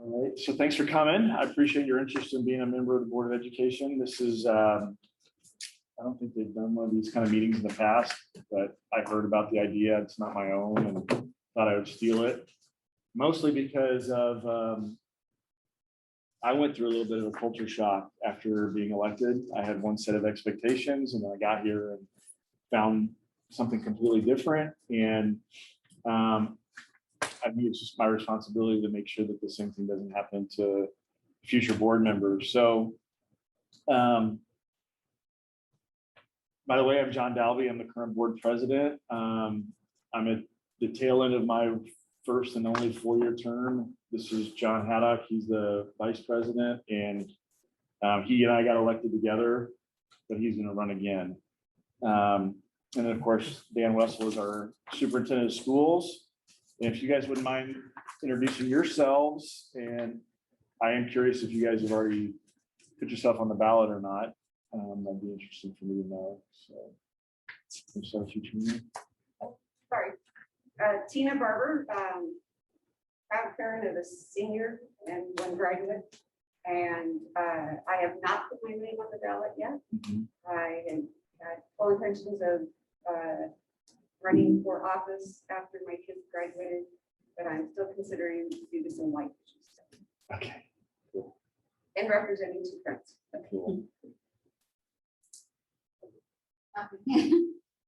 All right, so thanks for coming. I appreciate your interest in being a member of the Board of Education. This is, I don't think they've done one of these kind of meetings in the past, but I heard about the idea. It's not my own and thought I would steal it. Mostly because of, I went through a little bit of a culture shock after being elected. I had one set of expectations and then I got here and found something completely different. And I think it's just my responsibility to make sure that the same thing doesn't happen to future board members. So, by the way, I'm John Dalby. I'm the current board president. I'm at the tail end of my first and only 4-year term. This is John Haddock. He's the vice president, and he and I got elected together, but he's going to run again. And then, of course, Dan Wessel is our superintendent of schools. And if you guys wouldn't mind introducing yourselves, and I am curious if you guys have already put yourself on the ballot or not. That'd be interesting for me to know. So, Sorry, Tina Barber, proud parent of a senior and one graduate, and I have not put my name on the ballot yet. I had full intentions of running for office after my kids graduated, but I'm still considering students and white issues. Okay. Cool. And representing two friends. Cool.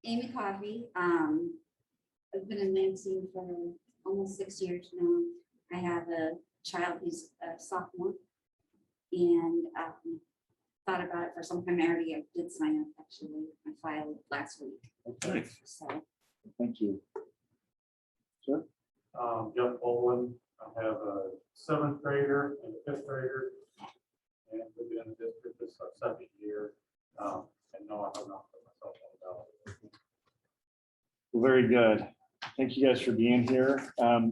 Amy Coffey. I've been in Lansing for almost 6 years now. I have a child who's a sophomore, and thought about it for some time. I already did sign up, actually. I filed last week. Okay. So Thank you. Sure. Jeff Bolin. I have a 7th grader and a 5th grader, and we've been in the district this is our 2nd year. And no, I have not put myself on the ballot. Well, very good. Thank you guys for being here. Oh,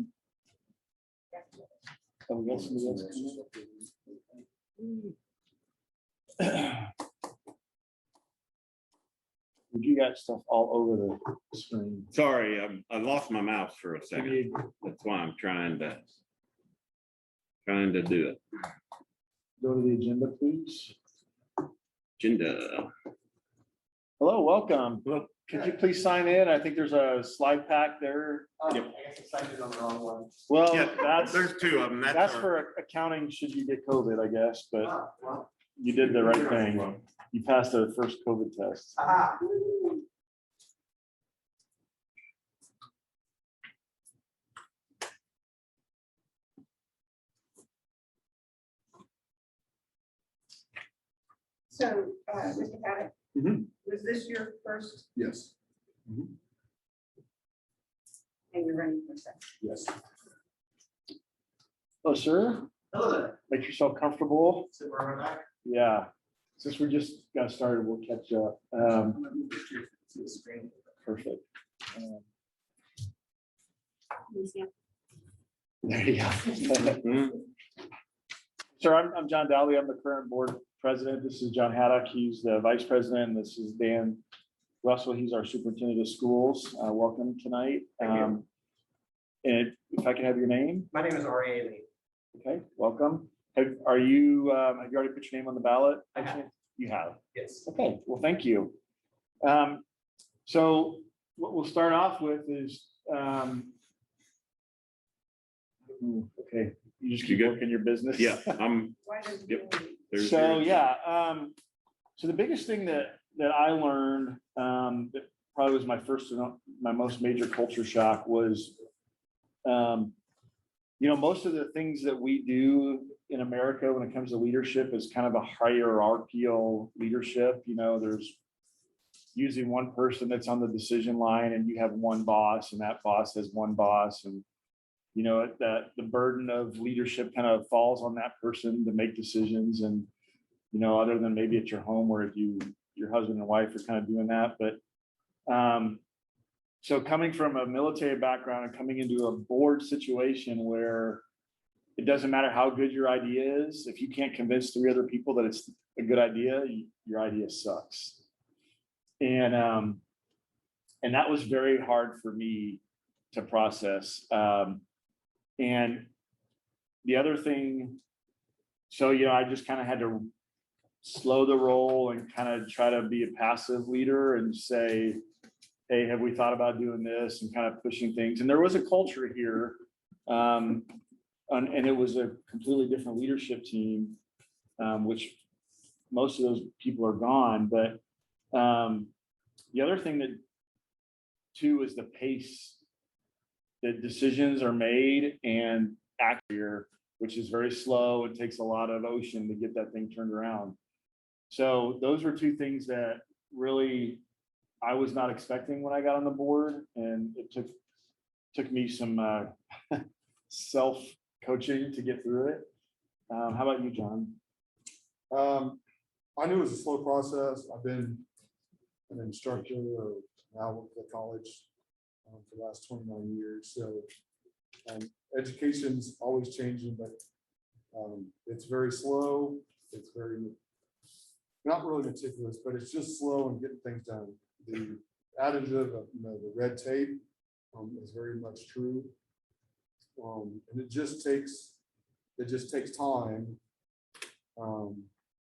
we got somebody else coming up? You got stuff all over the screen. Sorry, I lost my mouse for a second. That's why I'm trying to do it. Go to the agenda, please. Agenda. Hello, welcome. Could you please sign in? I think there's a slide pack there. Yep. I guess I signed it on the wrong one. Well, Yeah, there's 2 of them. that's for accounting should you get COVID, I guess, but you did the right thing. You passed the first COVID test. So, Mr. Haddock, was this your first? Yes. And you're running for second? Yes. Hello, sir. Hello there. Make yourself comfortable. Sit where I'm at. Yeah. Since we just got started, we'll catch up. Perfect. There you go. Sir, I'm John Dowley. I'm the current board president. This is John Haddock. He's the vice president. This is Dan Russell. He's our superintendent of schools. Welcome tonight. And if I can have your name. My name is R.A. Lee. Okay, welcome. Have you already put your name on the ballot? I have. You have. Yes. Okay, well, thank you. So what we'll start off with is, okay, you just keep working your business. Yeah, I'm. Why does Yep. it- So, yeah, so the biggest thing that I learned, that probably was my most major culture shock was, most of the things that we do in America when it comes to leadership is kind of a hierarchical leadership. There's usually one person that's on the decision line and you have one boss and that boss has one boss. And, that the burden of leadership kind of falls on that person to make decisions. And, other than maybe at your home where your husband and wife are kind of doing that. But so coming from a military background and coming into a board situation where it doesn't matter how good your idea is, if you can't convince 3 other people that it's a good idea, your idea sucks. And that was very hard for me to process. And The other thing, so, I just kind of had to slow the roll and kind of try to be a passive leader and say, hey, have we thought about doing this, and kind of pushing things. And there was a culture here. And it was a completely different leadership team, which most of those people are gone. But the other thing that too is the pace that decisions are made and act here, which is very slow. It takes a lot of ocean to get that thing turned around. So those were two things that really I was not expecting when I got on the board, and it took me some self coaching to get through it. How about you, John? I knew it was a slow process. I've been an instructor or now work at college for the last 29 years. So education's always changing, but it's very slow. It's very, not really meticulous, but it's just slow in getting things done. The additive of the red tape is very much true. And it just takes time.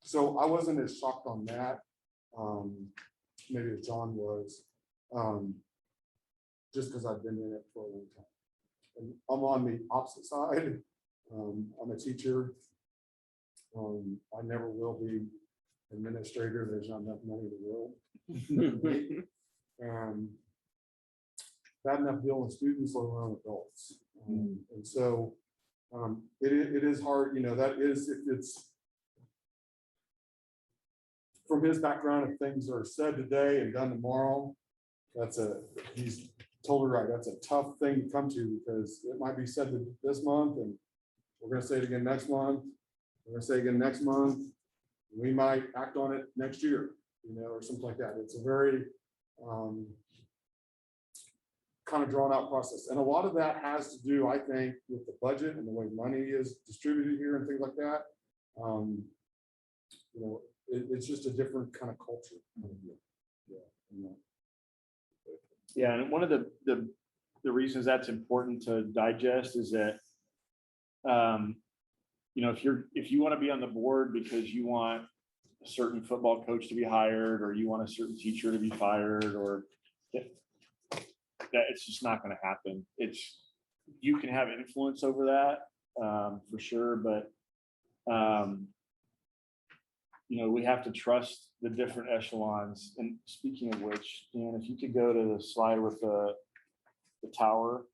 So I wasn't as shocked on that, maybe as John was, just because I've been in it for a long time. And I'm on the opposite side. I'm a teacher. I never will be administrator. There's not enough money in the world. Bad enough dealing with students, let alone adults. And so it is hard, that is, if it's from his background, if things are said today and done tomorrow, he's totally right. That's a tough thing to come to, because it might be said this month and we're going to say it again next month. We're going to say it again next month. We might act on it next year, or something like that. It's a very kind of drawn out process. And a lot of that has to do, I think, with the budget and the way money is distributed here and things like that. It's just a different kind of culture. Yeah, and one of the reasons that's important to digest is that, if you want to be on the board because you want a certain football coach to be hired, or you want a certain teacher to be fired, or that, it's just not going to happen. You can have influence over that for sure, but we have to trust the different echelons. And speaking of which, Dan, if you could go to the slide with the tower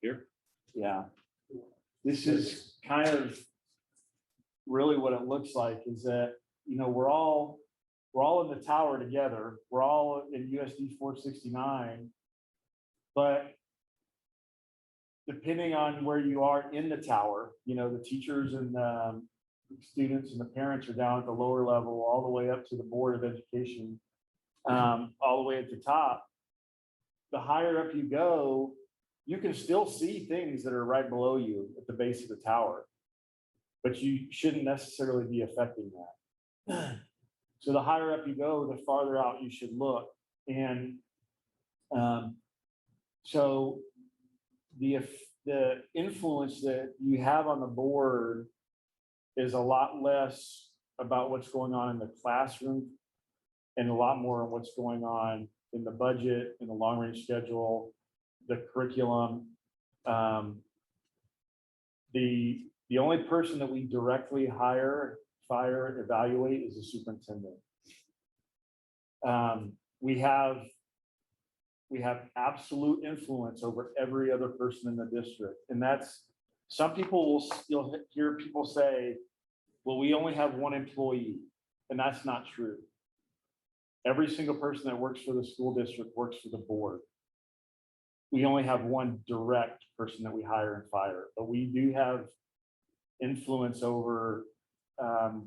here. Yeah. This is kind of really what it looks like, is that, we're all in the tower together. We're all in USD 469, but depending on where you are in the tower, the teachers and students and the parents are down at the lower level, all the way up to the Board of Education, all the way at the top. The higher up you go, you can still see things that are right below you at the base of the tower, but you shouldn't necessarily be affecting that. So the higher up you go, the farther out you should look. And so the influence that you have on the board is a lot less about what's going on in the classroom and a lot more on what's going on in the budget, in the long range schedule, the curriculum. The only person that we directly hire, fire, evaluate is the superintendent. We have absolute influence over every other person in the district. And that's, some people you'll hear people say, well, we only have one employee, and that's not true. Every single person that works for the school district works for the board. We only have one direct person that we hire and fire, but we do have influence over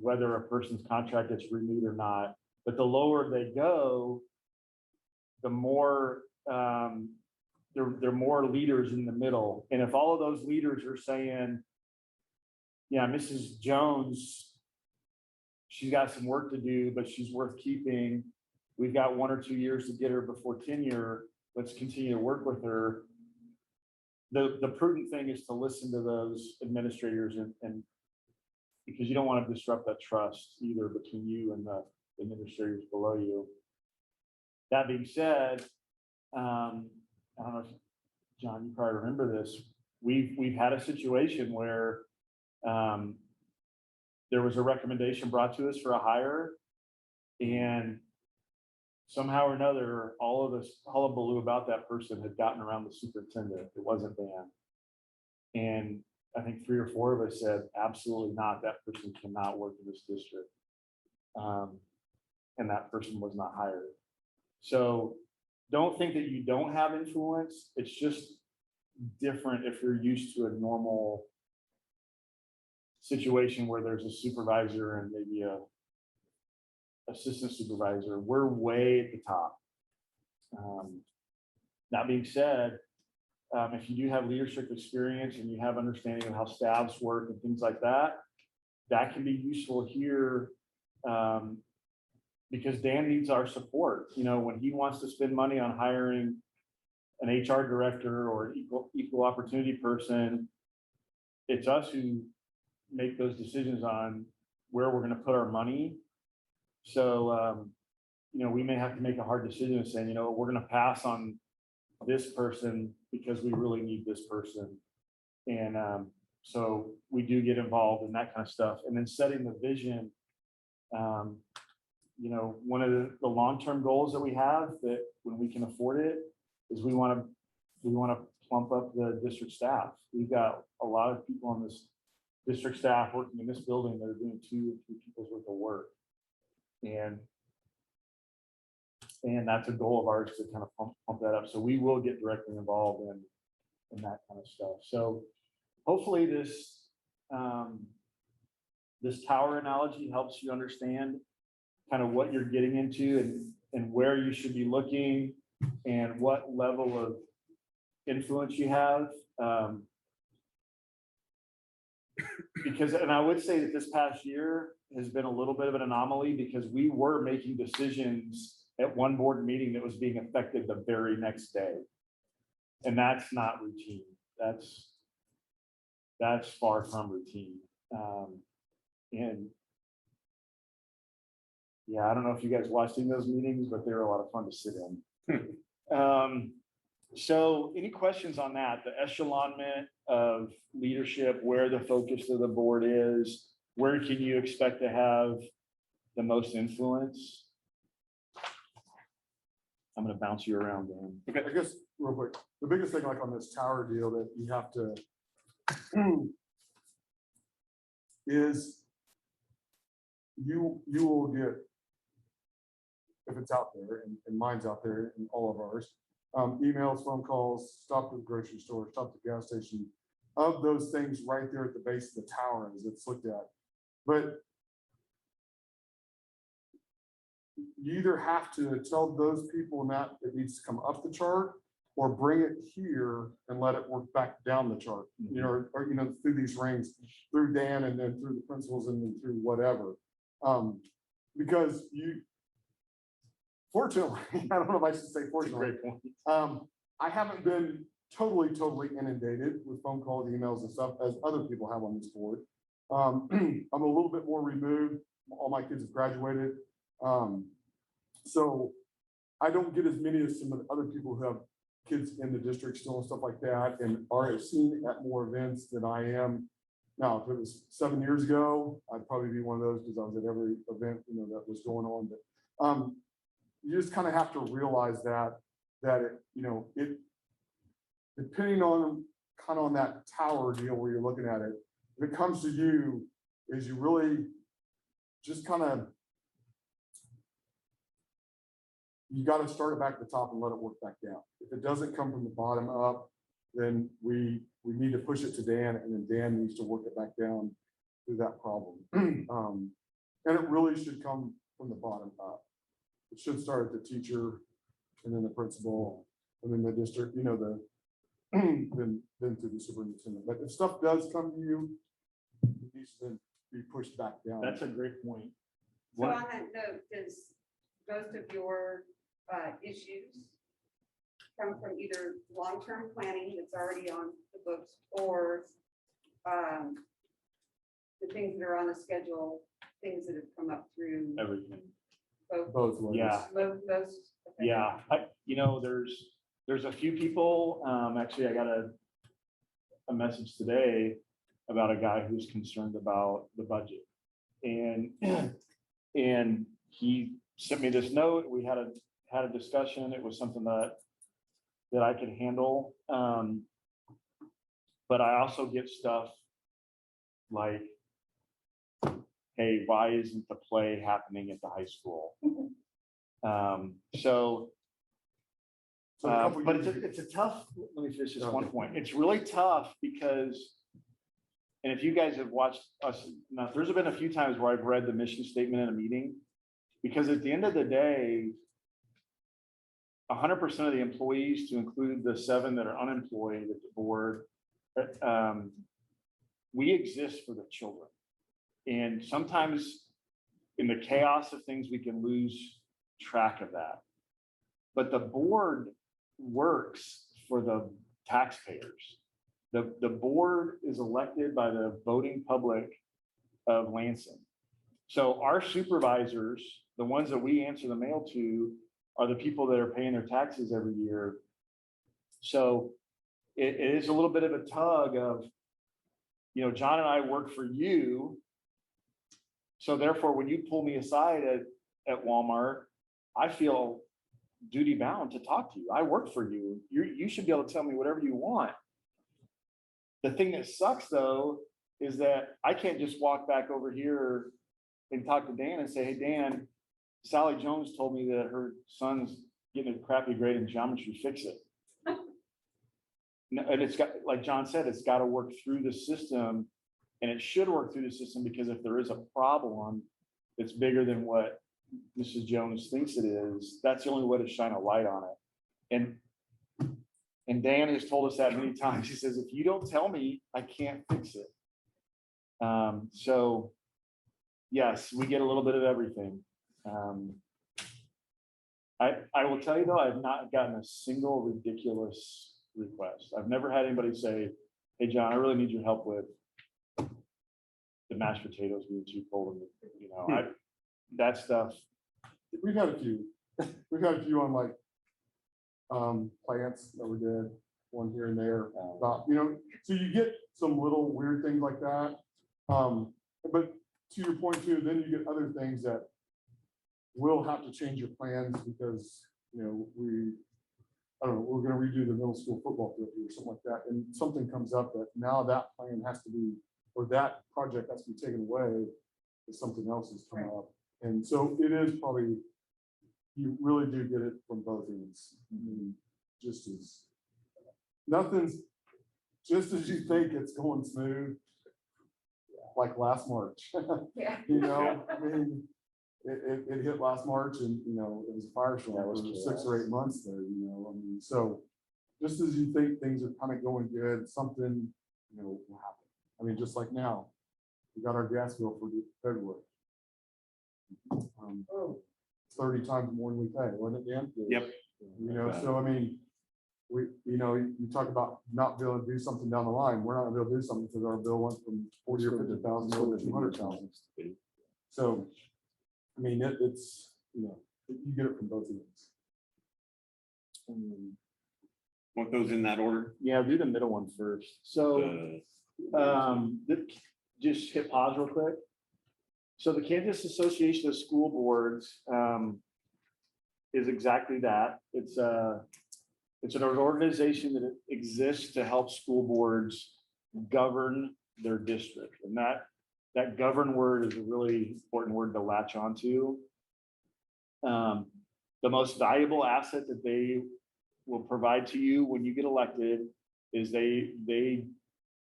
whether a person's contract gets renewed or not. But the lower they go, the more there are more leaders in the middle. And if all of those leaders are saying, yeah, Mrs. Jones, she's got some work to do, but she's worth keeping. We've got 1 or 2 years to get her before tenure. Let's continue to work with her. the prudent thing is to listen to those administrators and because you don't want to disrupt that trust either between you and the administrators below you. That being said, I don't know if, John, you probably remember this. We've had a situation where there was a recommendation brought to us for a hire, and somehow or another, all of this hullabaloo about that person had gotten around the superintendent. It wasn't Dan. And I think 3 or 4 of us said, absolutely not. That person cannot work in this district. And that person was not hired. So don't think that you don't have influence. It's just different if you're used to a normal situation where there's a supervisor and maybe a assistant supervisor. We're way at the top. That being said, if you do have leadership experience and you have understanding of how staffs work and things like that, that can be useful here because Dan needs our support. You know, when he wants to spend money on hiring an HR director or an equal opportunity person, it's us who make those decisions on where we're going to put our money. So, you know, we may have to make a hard decision of saying, you know, we're going to pass on this person because we really need this person. And so we do get involved in that kind of stuff. And then setting the vision, you know, one of the long-term goals that we have that when we can afford it is we want to plump up the district staff. We've got a lot of people on this district staff working in this building that are doing 2 or 3 people's worth of work. And that's a goal of ours to kind of pump that up. So we will get directly involved in that kind of stuff. So hopefully this this tower analogy helps you understand kind of what you're getting into and where you should be looking and what level of influence you have. Because, and I would say that this past year has been a little bit of an anomaly because we were making decisions at one board meeting that was being affected the very next day. And that's not routine. That's far from routine. And yeah, I don't know if you guys watched in those meetings, but they were a lot of fun to sit in. So any questions on that? The echelonment of leadership, where the focus of the board is, where can you expect to have the most influence? I'm going to bounce you around, Dan. Okay, I guess real quick, the biggest thing like on this tower deal that you have to is you will get, if it's out there and mine's out there and all of ours, emails, phone calls, stop at the grocery store, stop at the gas station, of those things right there at the base of the tower as it's looked at. But you either have to tell those people that it needs to come up the chart or bring it here and let it work back down the chart, you know, or you know, through these rings, through Dan and then through the principals and then through whatever. Because fortunately, I don't know if I should say fortunately, I haven't been totally inundated with phone calls, emails and stuff as other people have on this board. I'm a little bit more removed. All my kids have graduated. So I don't get as many as some of the other people who have kids in the district still and stuff like that and are seen at more events than I am. Now, if it was 7 years ago, I'd probably be one of those because I was at every event, you know, that was going on. But you just kind of have to realize that it, you know, it depending on kind of on that tower deal where you're looking at it, if it comes to you, is you really just kind of, you got to start it back at the top and let it work back down. If it doesn't come from the bottom up, then we need to push it to Dan, and then Dan needs to work it back down through that problem. And it really should come from the bottom up. It should start at the teacher, and then the principal, and then the district, you know, then to the superintendent. But if stuff does come to you, it needs to be pushed back down. That's a great point. So on that note, does most of your issues come from either long-term planning that's already on the books or the things that are on the schedule, things that have come up through Everything. Both ways. Yeah. most. Yeah, there's a few people, actually, I got a message today about a guy who's concerned about the budget. And he sent me this note. We had a discussion. It was something that I could handle. But I also get stuff like, hey, why isn't the play happening at the high school? So a couple But years ago- it's a tough, let me finish this one Okay. point. It's really tough because, and if you guys have watched us, now there's been a few times where I've read the mission statement in a meeting, because at the end of the day, 100% of the employees, to include the 7 that are unemployed at the board, we exist for the children. And sometimes in the chaos of things, we can lose track of that. But the board works for the taxpayers. The board is elected by the voting public of Lansing. So our supervisors, the ones that we answer the mail to, are the people that are paying their taxes every year. So it is a little bit of a tug of, John and I work for you. So therefore, when you pull me aside at Walmart, I feel duty bound to talk to you. I work for you. You should be able to tell me whatever you want. The thing that sucks though, is that I can't just walk back over here and talk to Dan and say, hey, Dan, Sally Jones told me that her son's getting a crappy grade in geometry, fix it. No, and it's got, like John said, it's got to work through the system, and it should work through the system, because if there is a problem that's bigger than what Mrs. Jones thinks it is, that's the only way to shine a light on it. And Dan has told us that many times. He says, if you don't tell me, I can't fix it. So yes, we get a little bit of everything. I will tell you though, I've not gotten a single ridiculous request. I've never had anybody say, hey, John, I really need your help with the mashed potatoes being too cold. That stuff. We've had a few. We've had a few on like plants that we did, one here and there. About, so you get some little weird things like that. But to your point too, then you get other things that will have to change your plans because we're going to redo the middle school football field or something like that, and something comes up that now that plan has to be, or that project has to be taken away because something else has come up. And so it is probably, you really do get it from both ends. I mean, nothing's just as you think it's going smooth, like last March. Yeah. I mean, it hit last March, and it was a firestorm for 6 or 8 months there. I mean, so just as you think things are kind of going good, something will happen. I mean, just like now, we got our gas bill for February. 30 times more than we pay, wasn't it, Dan? Yep. So I mean, you talk about not being able to do something down the line. We're not gonna be able to do something because our bill went from 40 or 50,000 over to 200,000. So, I mean, it's you get it from both ends. What goes in that order? Yeah, do the middle one first. So just hit pause real quick. So the Kansas Association of School Boards is exactly that. It's an organization that exists to help school boards govern their district. And that govern word is a really important word to latch onto. The most valuable asset that they will provide to you when you get elected is they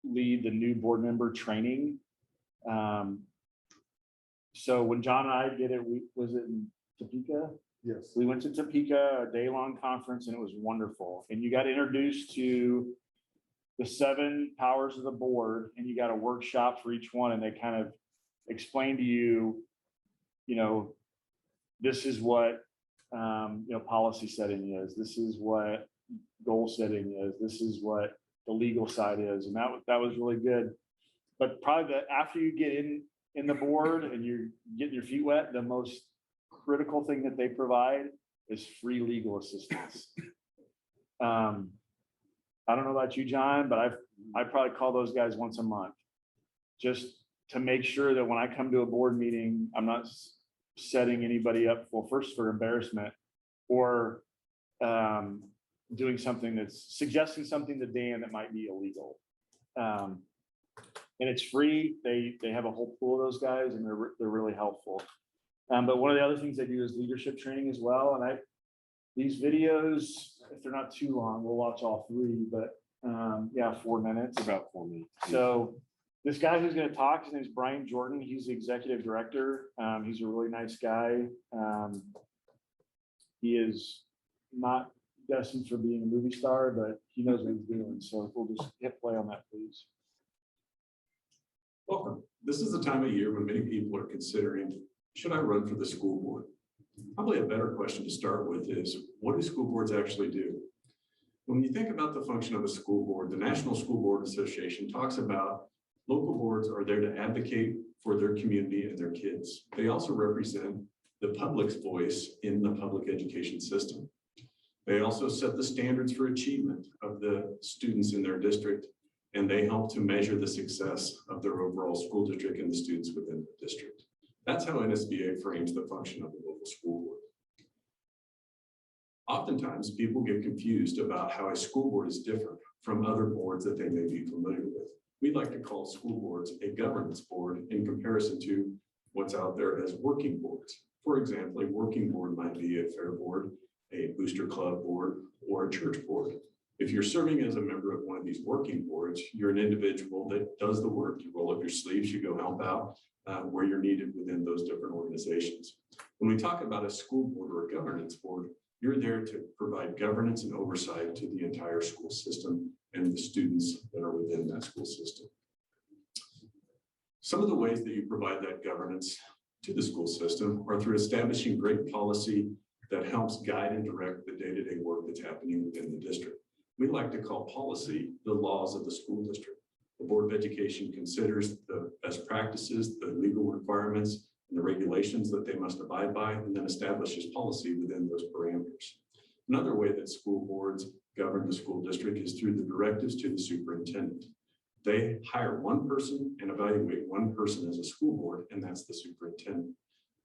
lead the new board member training. So when John and I did it, was it in Topeka? Yes. We went to Topeka, a day-long conference, and it was wonderful. And you got introduced to the 7 powers of the board, and you got a workshop for each one, and they kind of explained to you, this is what policy setting is. This is what goal setting is. This is what the legal side is. And that was really good. But probably after you get in the board and you're getting your feet wet, the most critical thing that they provide is free legal assistance. I don't know about you, John, but I probably call those guys once a month, just to make sure that when I come to a board meeting, I'm not setting anybody up for embarrassment, or doing something that's suggesting something to Dan that might be illegal. And it's free. They have a whole pool of those guys, and they're really helpful. But one of the other things they do is leadership training as well. And these videos, if they're not too long, we'll watch all three, but yeah, 4 minutes. About 4 minutes. So this guy who's going to talk, his name is Brian Jordan. He's the executive director. He's a really nice guy. He is not destined for being a movie star, but he knows what he's doing. So we'll just hit play on that, please. Welcome. This is the time of year when many people are considering, should I run for the school board? Probably a better question to start with is, what do school boards actually do? When you think about the function of a school board, the National School Board Association talks about local boards are there to advocate for their community and their kids. They also represent the public's voice in the public education system. They also set the standards for achievement of the students in their district, and they help to measure the success of their overall school district and the students within the district. That's how NSBA frames the function of the local school board. Oftentimes, people get confused about how a school board is different from other boards that they may be familiar with. We like to call school boards a governance board in comparison to what's out there as working boards. For example, a working board might be a fair board, a booster club board, or a church board. If you're serving as a member of one of these working boards, you're an individual that does the work. You roll up your sleeves, you go help out where you're needed within those different organizations. When we talk about a school board or a governance board, you're there to provide governance and oversight to the entire school system and the students that are within that school system. Some of the ways that you provide that governance to the school system are through establishing great policy that helps guide and direct the day-to-day work that's happening within the district. We like to call policy the laws of the school district. The Board of Education considers the best practices, the legal requirements, and the regulations that they must abide by, and then establishes policy within those parameters. Another way that school boards govern the school district is through the directives to the superintendent. They hire one person and evaluate one person as a school board, and that's the superintendent.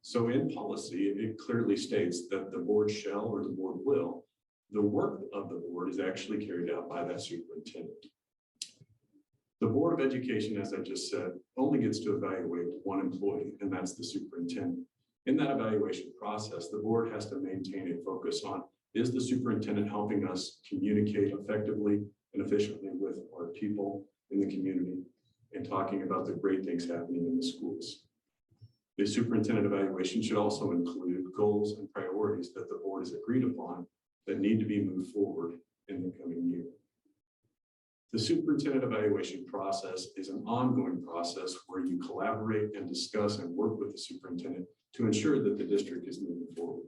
So in policy, it clearly states that the board shall or the board will. The work of the board is actually carried out by that superintendent. The Board of Education, as I just said, only gets to evaluate one employee, and that's the superintendent. In that evaluation process, the board has to maintain a focus on, is the superintendent helping us communicate effectively and efficiently with our people in the community and talking about the great things happening in the schools. The superintendent evaluation should also include goals and priorities that the board has agreed upon that need to be moved forward in the coming year. The superintendent evaluation process is an ongoing process where you collaborate and discuss and work with the superintendent to ensure that the district is moving forward.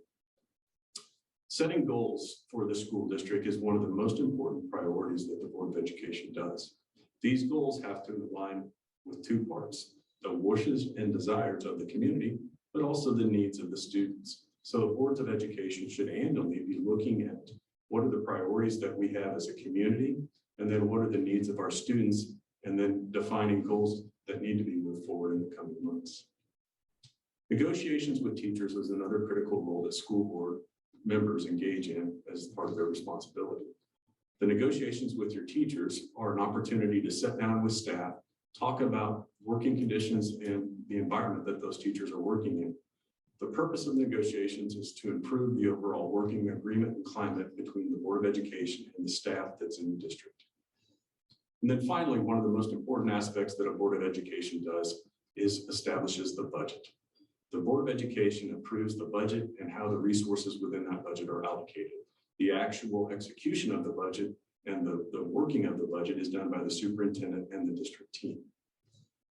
Setting goals for the school district is one of the most important priorities that the Board of Education does. These goals have to align with two parts, the wishes and desires of the community, but also the needs of the students. So the boards of education should annually be looking at what are the priorities that we have as a community, and then what are the needs of our students, and then defining goals that need to be moved forward in the coming months. Negotiations with teachers is another critical role that school board members engage in as part of their responsibility. The negotiations with your teachers are an opportunity to sit down with staff, talk about working conditions and the environment that those teachers are working in. The purpose of negotiations is to improve the overall working agreement and climate between the Board of Education and the staff that's in the district. And then finally, one of the most important aspects that a Board of Education does is establishes the budget. The Board of Education approves the budget and how the resources within that budget are allocated. The actual execution of the budget and the working of the budget is done by the superintendent and the district team.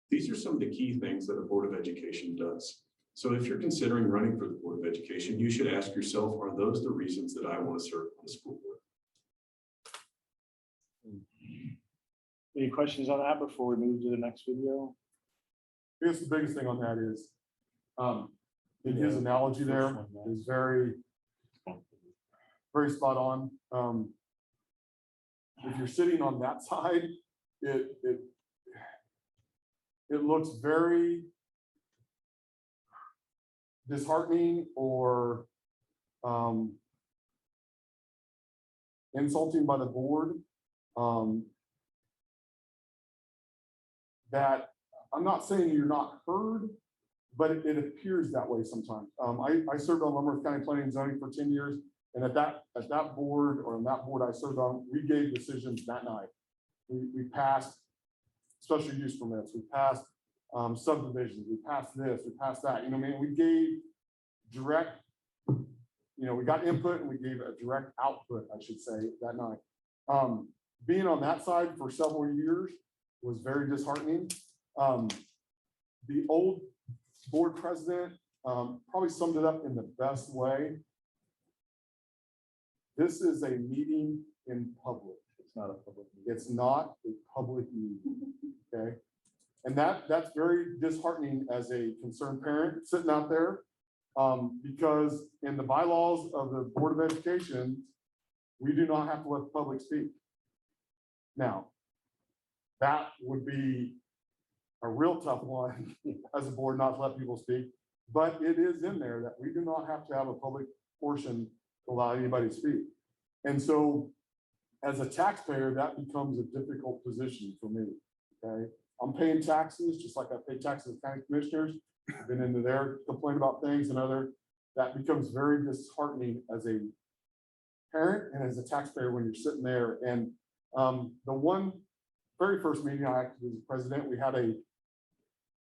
These are some of the key things that a Board of Education does. So if you're considering running for the Board of Education, you should ask yourself, are those the reasons that I want to serve on the school board? Any questions on that before we move to the next video? I guess the biggest thing on that is, in his analogy there is very, very spot on. If you're sitting on that side, it looks very disheartening or insulting by the board. That I'm not saying you're not heard, but it appears that way sometimes. I served on Lumberth County Planning and Zoning for 10 years, and at that board, or on that board I served on, we gave decisions that night. We passed special use permits, we passed subdivisions, we passed this, we passed that. You know, what I mean, we gave direct, we got input and we gave a direct output, I should say, that night. Being on that side for several years was very disheartening. The old board president probably summed it up in the best way. This is a meeting in public. It's not a public meeting. It's not a public meeting, okay? And that's very disheartening as a concerned parent sitting out there, because in the bylaws of the Board of Education, we do not have to let the public speak. Now, that would be a real tough one as a board not to let people speak, but it is in there that we do not have to have a public portion to allow anybody to speak. And so as a taxpayer, that becomes a difficult position for me, okay? I'm paying taxes, just like I pay taxes as county commissioners. I've been into their complaint about things and that becomes very disheartening as a parent and as a taxpayer when you're sitting there. And the very first meeting I acted as president, we had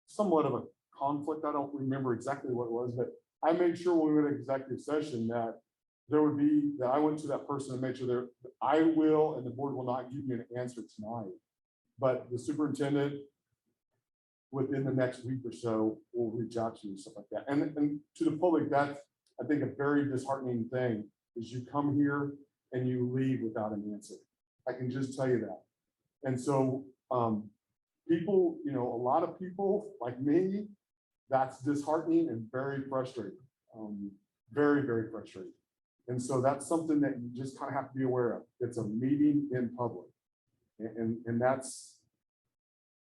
somewhat of a conflict. I don't remember exactly what it was, but I made sure when we went to executive session that I went to that person and made sure that I will, and the board will not give me an answer tonight. But the superintendent, within the next week or so, will reach out to you, stuff like that. And to the public, that's, I think, a very disheartening thing, is you come here and you leave without an answer. I can just tell you that. And so people, a lot of people like me, that's disheartening and very frustrating, very, very frustrating. And so that's something that you just kind of have to be aware of. It's a meeting in public. And that's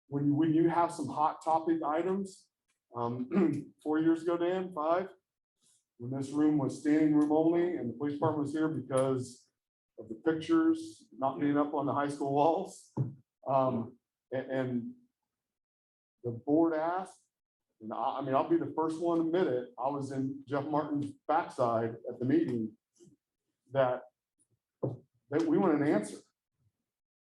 when you have some hot topic items. 4 years ago, Dan, 5, when this room was standing room only and the police department was here because of the pictures not being up on the high school walls. And the board asked, and I'll be the first one to admit it, I was in Jeff Martin's backside at the meeting, that we want an answer.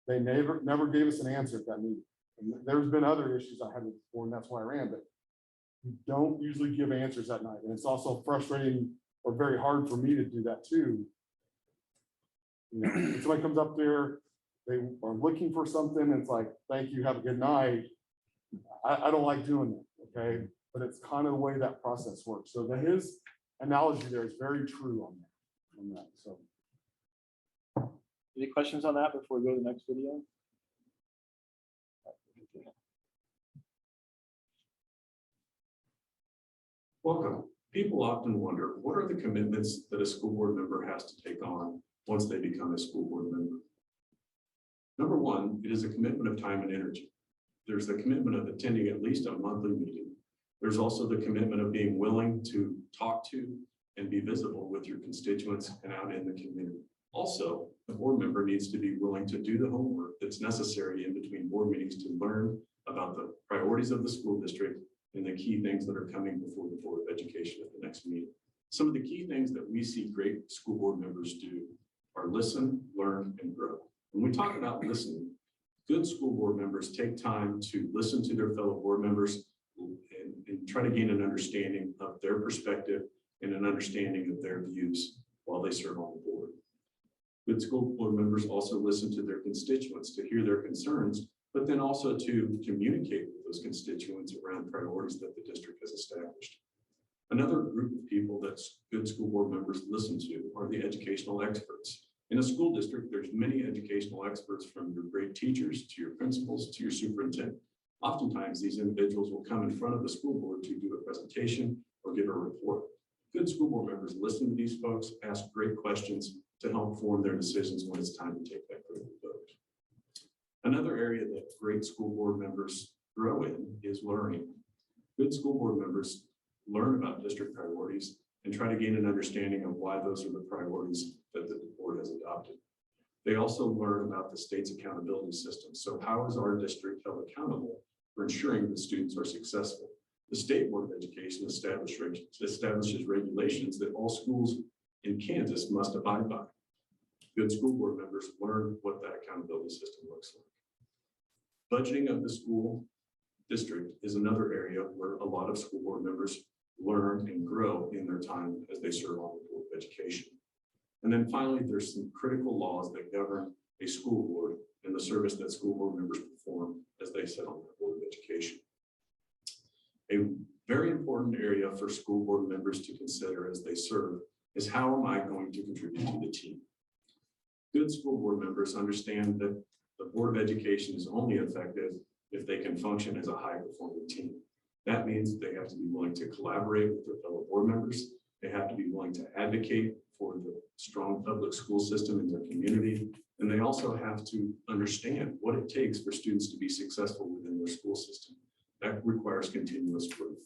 They never gave us an answer at that meeting. And there's been other issues I had before, and that's why I ran, but you don't usually give answers that night. And it's also frustrating or very hard for me to do that too. If somebody comes up there, they are looking for something, and it's like, thank you, have a good night. I don't like doing that, okay? But it's kind of the way that process works. So his analogy there is very true on that. So. Any questions on that before we go to the next video? Welcome. People often wonder, what are the commitments that a school board member has to take on once they become a school board member? Number one, it is a commitment of time and energy. There's the commitment of attending at least a monthly meeting. There's also the commitment of being willing to talk to and be visible with your constituents and out in the community. Also, the board member needs to be willing to do the homework that's necessary in between board meetings to learn about the priorities of the school district and the key things that are coming before the Board of Education at the next meeting. Some of the key things that we see great school board members do are listen, learn, and grow. When we talk about listening, good school board members take time to listen to their fellow board members and try to gain an understanding of their perspective and an understanding of their views while they serve on the board. Good school board members also listen to their constituents to hear their concerns, but then also to communicate with those constituents around priorities that the district has established. Another group of people that good school board members listen to are the educational experts. In a school district, there's many educational experts, from your grade teachers to your principals to your superintendent. Oftentimes, these individuals will come in front of the school board to do a presentation or give a report. Good school board members listen to these folks, ask great questions to help form their decisions when it's time to take that critical vote. Another area that great school board members grow in is learning. Good school board members learn about district priorities and try to gain an understanding of why those are the priorities that the board has adopted. They also learn about the state's accountability system. So how is our district held accountable for ensuring that students are successful? The State Board of Education establishes regulations that all schools in Kansas must abide by. Good school board members learn what that accountability system looks like. Budgeting of the school district is another area where a lot of school board members learn and grow in their time as they serve on the Board of Education. And then finally, there's some critical laws that govern a school board and the service that school board members perform as they sit on the Board of Education. A very important area for school board members to consider as they serve is, how am I going to contribute to the team? Good school board members understand that the Board of Education is only effective if they can function as a high-performing team. That means they have to be willing to collaborate with their fellow board members. They have to be willing to advocate for the strong public school system in their community. And they also have to understand what it takes for students to be successful within their school system. That requires continuous growth.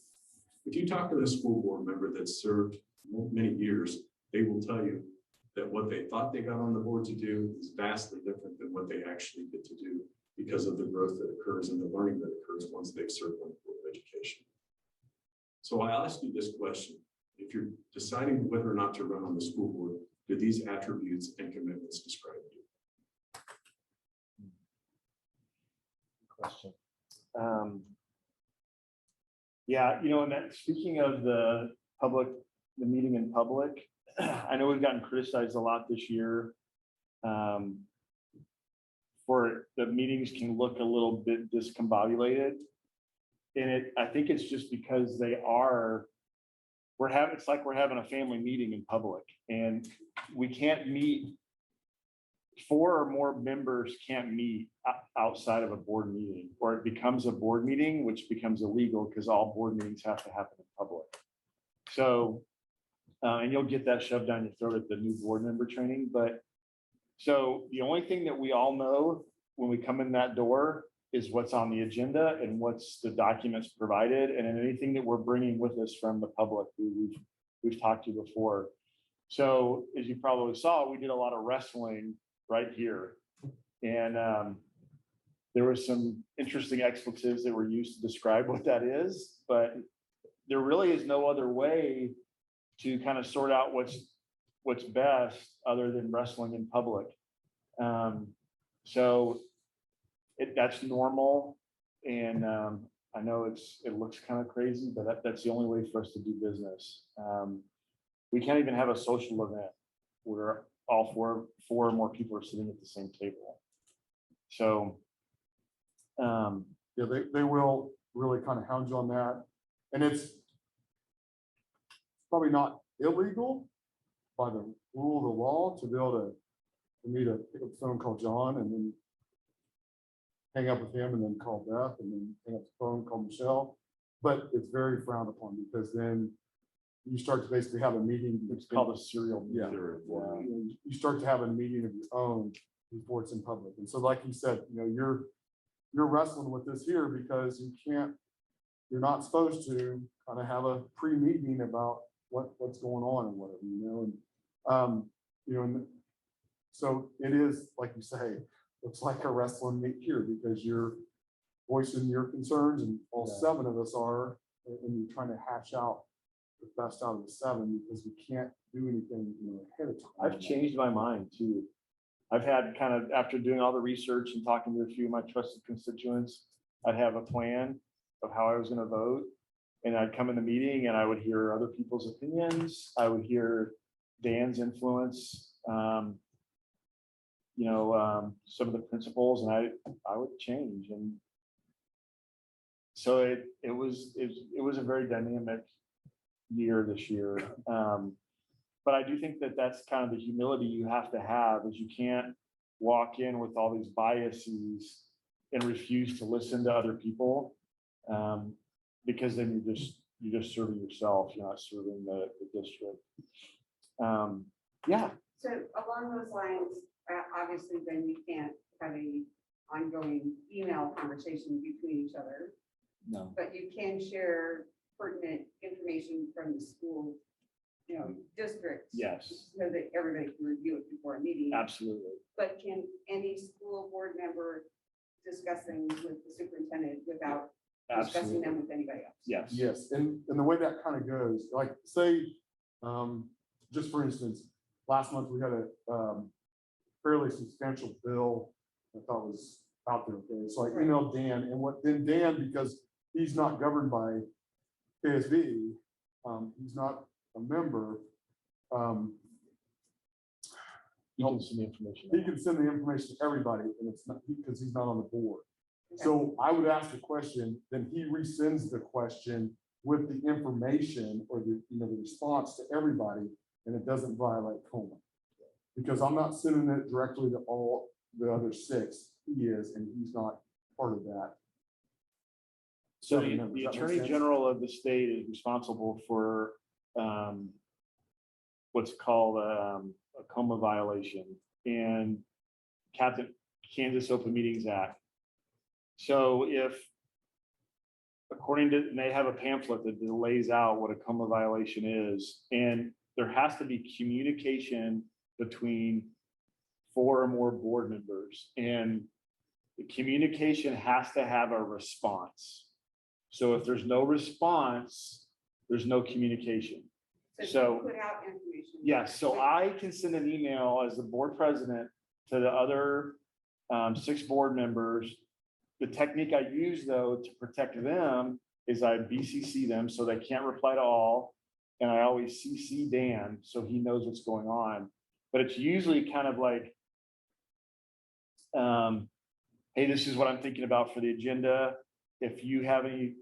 If you talk to a school board member that served many years, they will tell you that what they thought they got on the board to do is vastly different than what they actually get to do, because of the growth that occurs and the learning that occurs once they've served on the Board of Education. So I ask you this question: if you're deciding whether or not to run on the school board, do these attributes and commitments describe you? Question. Yeah, and that, speaking of the meeting in public, I know we've gotten criticized a lot this year for the meetings can look a little bit discombobulated. And I think it's just because it's like we're having a family meeting in public, and we can't meet. 4 or more members can't meet outside of a board meeting, or it becomes a board meeting, which becomes illegal because all board meetings have to happen in public. So, and you'll get that shoved down your throat at the new board member training. But so the only thing that we all know when we come in that door is what's on the agenda and what's the documents provided, and then anything that we're bringing with us from the public who we've talked to before. So as you probably saw, we did a lot of wrestling right here. And there was some interesting expletives that were used to describe what that is, but there really is no other way to kind of sort out what's best other than wrestling in public. So that's normal. And I know it looks kind of crazy, but that's the only way for us to do business. We can't even have a social event where all four or more people are sitting at the same table. So, Yeah, they will really kind of hound you on that. And it's probably not illegal by the rule of the law to be able to for me to pick up the phone, call John, and then hang up with him, and then call Beth, and then hang up the phone, call Michelle. But it's very frowned upon, because then you start to basically have a meeting. it's called a serial. Yeah. You start to have a meeting of your own before it's in public. And so, like you said, you're wrestling with this here because you're not supposed to kind of have a pre-meeting about what's going on and whatever, and so it is, like you say, it's like a wrestling meet here, because you're voicing your concerns, and all 7 of us are, and you're trying to hash out the best out of the 7, because we can't do anything ahead of time. I've changed my mind too. I've had kind of, after doing all the research and talking to a few of my trusted constituents, I'd have a plan of how I was going to vote. And I'd come in the meeting and I would hear other people's opinions. I would hear Dan's influence, some of the principles, and I would change. And so it was a very dynamic year this year. But I do think that that's kind of the humility you have to have, is you can't walk in with all these biases and refuse to listen to other people. Because then you're just serving yourself, you're not serving the district. Yeah, So along those lines, obviously then we can't have a ongoing email conversation between each other, no, but you can share pertinent information from the school, districts. yes, So that everybody can review it before a meeting. absolutely. But can any school board member discuss things with the superintendent without discussing Absolutely. them with anybody else? Yes. Yes, and the way that kind of goes, like, say, just for instance, last month we had a fairly substantial bill I thought was out there. Okay, so I emailed Dan, and then Dan, because he's not governed by KSB, he's not a member. You can send the information. He can send the information to everybody, and it's not because he's not on the board. So I would ask the question, then he resends the question with the information or the response to everybody, and it doesn't violate COMA. Because I'm not sending it directly to all the other 6. He is, and he's not part of that. So Does the that make Attorney sense? General of the state is responsible for what's called a coma violation and Kansas Open Meetings Act. So if, according to, and they have a pamphlet that lays out what a coma violation is, and there has to be communication between 4 or more board members, and the communication has to have a response. So if there's no response, there's no communication. So- you put out information. Yes, so I can send an email as the board president to the other 6 board members. The technique I use, though, to protect them is I BCC them so they can't reply to all. And I always CC Dan so he knows what's going on. But it's usually kind of like, hey, this is what I'm thinking about for the agenda. If you have any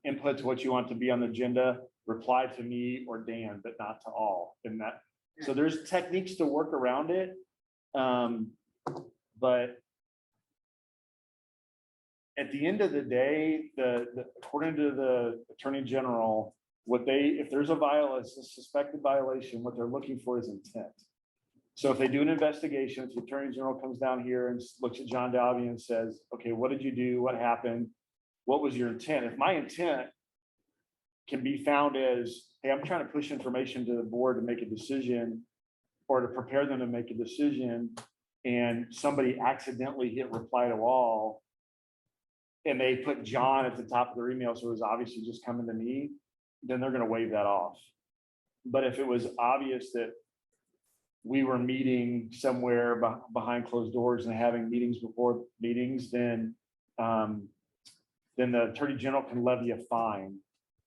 input to what you want to be on the agenda, reply to me or Dan, but not to all. And that, so there's techniques to work around it. But at the end of the day, according to the Attorney General, if there's a suspected violation, what they're looking for is intent. So if they do an investigation, if the Attorney General comes down here and looks at John Dalby and says, okay, what did you do? What happened? What was your intent? If my intent can be found as, hey, I'm trying to push information to the board to make a decision or to prepare them to make a decision, and somebody accidentally hit reply to all, and they put John at the top of their email, so it was obviously just coming to me, then they're gonna waive that off. But if it was obvious that we were meeting somewhere behind closed doors and having meetings before meetings, then the Attorney General can levy a fine.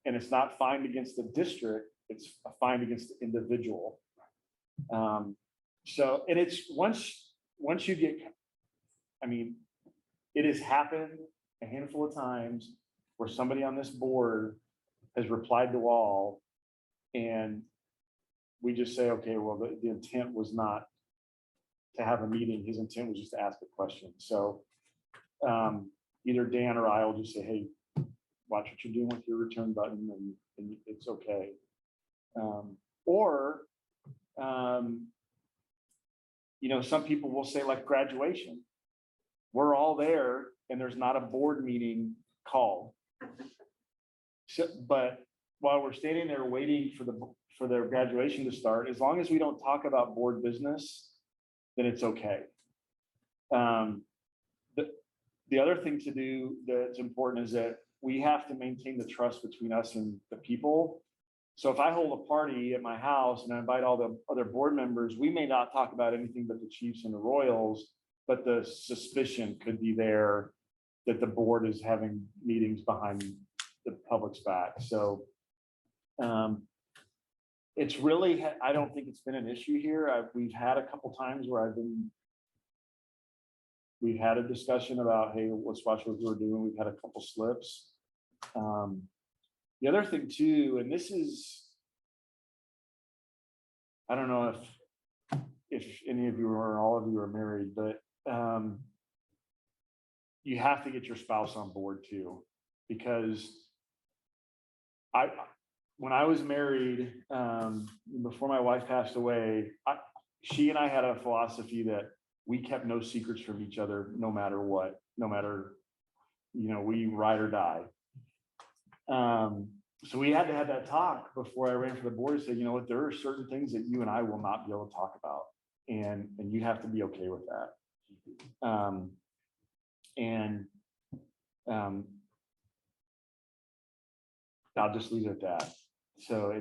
And it's not fined against the district, it's a fine against the individual. So, and it's once you get, I mean, it has happened a handful of times where somebody on this board has replied to all, and we just say, okay, well, the intent was not to have a meeting. His intent was just to ask a question. So either Dan or I will just say, hey, watch what you're doing with your return button, and it's okay. Some people will say, like, graduation. We're all there and there's not a board meeting called. So, but while we're standing there waiting for their graduation to start, as long as we don't talk about board business, then it's okay. The other thing to do that's important is that we have to maintain the trust between us and the people. So if I hold a party at my house and I invite all the other board members, we may not talk about anything but the Chiefs and the Royals, but the suspicion could be there that the board is having meetings behind the public's back. So it's really, I don't think it's been an issue here. We've had a couple times where we've had a discussion about, hey, let's watch what we're doing. We've had a couple slips. The other thing too, and this is I don't know if any of you or all of you are married, but you have to get your spouse on board too, because when I was married, before my wife passed away, she and I had a philosophy that we kept no secrets from each other, no matter what, no matter, we ride or die. So we had to have that talk before I ran for the board and said, you know what, there are certain things that you and I will not be able to talk about. And you have to be okay with that. I'll just leave it at that. So